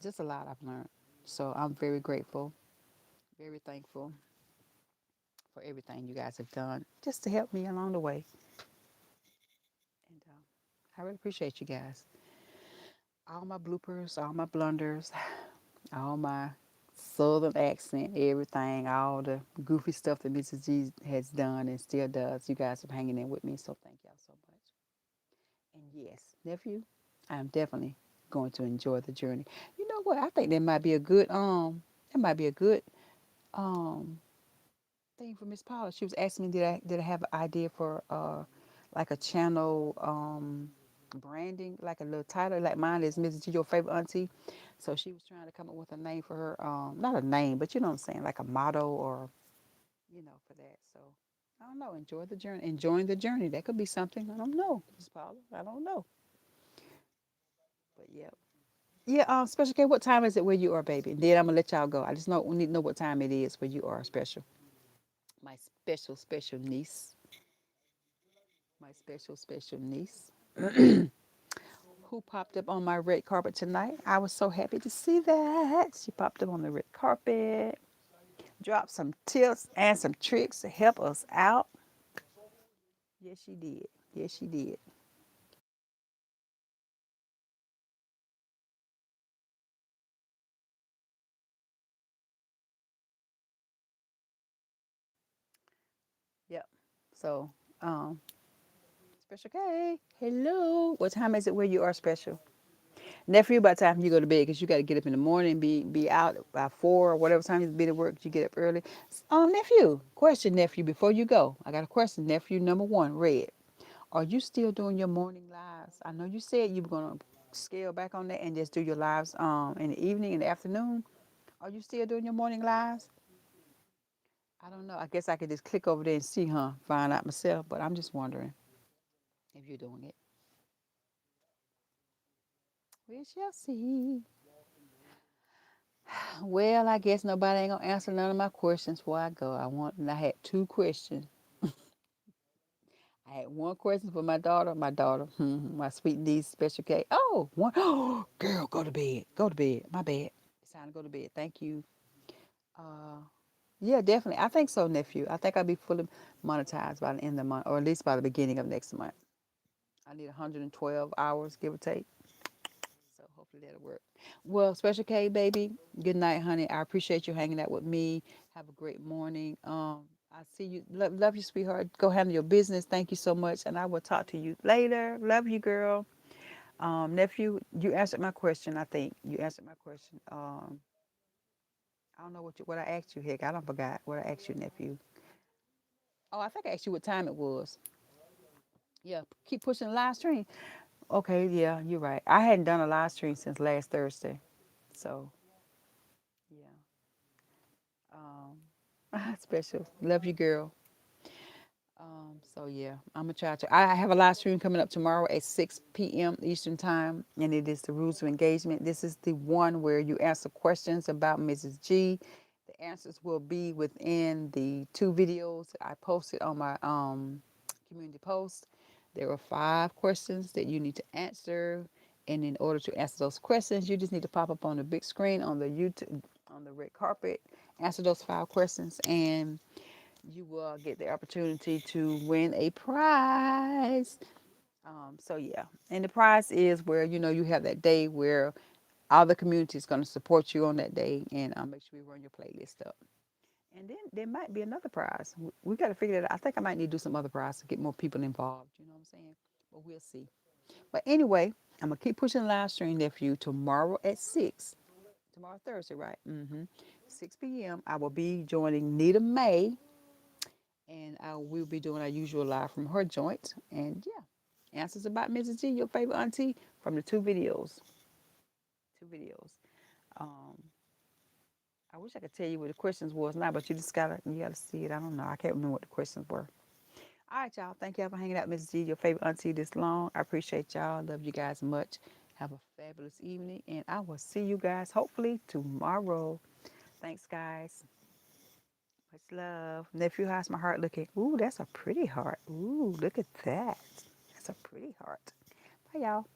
just a lot I've learned. So I'm very grateful, very thankful for everything you guys have done just to help me along the way. And I really appreciate you guys. All my bloopers, all my blunders, all my southern accent, everything, all the goofy stuff that Mrs. G has done and still does. You guys are hanging in with me, so thank y'all so much. And yes, nephew, I'm definitely going to enjoy the journey. You know what? I think that might be a good um thing for Miss Paula. She was asking me did I have an idea for like a channel branding, like a little title, like mine is Mrs. G, your favorite auntie. So she was trying to come up with a name for her, not a name, but you know what I'm saying, like a motto or for that. So I don't know. Enjoy the journey. Enjoying the journey. That could be something. I don't know, Miss Paula. I don't know. But yeah. Yeah, Special K, what time is it where you are, baby? And then I'm gonna let y'all go. I just know we need to know what time it is where you are, special. My special, special niece. My special, special niece. Who popped up on my red carpet tonight. I was so happy to see that. She popped up on the red carpet, dropped some tips and some tricks to help us out. Yes, she did. Yes, she did. Yep. So, um, Special K, hello. What time is it where you are, Special? Nephew, by the time you go to bed, because you got to get up in the morning, be out by 4 or whatever time you be to work, you get up early. Nephew, question, nephew, before you go. I got a question, nephew number one, Red. Are you still doing your morning lives? I know you said you were gonna scale back on that and just do your lives in the evening, in the afternoon. Are you still doing your morning lives? I don't know. I guess I could just click over there and see, huh? Find out myself. But I'm just wondering if you're doing it. We shall see. Well, I guess nobody ain't gonna answer none of my questions before I go. I had two questions. I had one question for my daughter. My sweet niece, Special K. Oh, one. Oh, girl, go to bed. Go to bed. My bad. It's time to go to bed. Thank you. Uh, yeah, definitely. I think so, nephew. I think I'll be fully monetized by the end of the month, or at least by the beginning of next month. I need 112 hours, give or take. So hopefully that'll work. Well, Special K, baby. Good night, honey. I appreciate you hanging out with me. Have a great morning. I see you. Love you, sweetheart. Go handle your business. Thank you so much, and I will talk to you later. Love you, girl. Nephew, you answered my question. I think you answered my question. I don't know what I asked you. Heck, I don't forgot what I asked you, nephew. Oh, I think I asked you what time it was. Yeah, keep pushing the live stream. Okay, yeah, you're right. I hadn't done a live stream since last Thursday, so yeah. Special. Love you, girl. So yeah, I'm gonna try to. I have a live stream coming up tomorrow at 6 p.m. Eastern time, and it is the rules of engagement. This is the one where you answer questions about Mrs. G. The answers will be within the two videos I posted on my community post. There are 5 questions that you need to answer, and in order to answer those questions, you just need to pop up on the big screen on the YouTube on the red carpet, answer those 5 questions, and you will get the opportunity to win a prize. So yeah, and the prize is where you have that day where all the community is going to support you on that day, and make sure we run your playlist up. And then there might be another prize. We got to figure that out. I think I might need to do some other prize to get more people involved. You know what I'm saying? But we'll see. But anyway, I'm gonna keep pushing the live stream there for you tomorrow at 6. Tomorrow Thursday, right? 6 p.m. I will be joining Nita May, and I will be doing our usual live from her joint. And yeah, answers about Mrs. G, your favorite auntie, from the two videos. Two videos. Um, I wish I could tell you what the questions was now, but you gotta see it. I don't know. I can't remember what the questions were. All right, y'all. Thank y'all for hanging out, Mrs. G, your favorite auntie this long. I appreciate y'all. Love you guys much. Have a fabulous evening, and I will see you guys hopefully tomorrow. Thanks, guys. Much love. Nephew, how's my heart looking? Ooh, that's a pretty heart. Ooh, look at that. That's a pretty heart. Bye, y'all.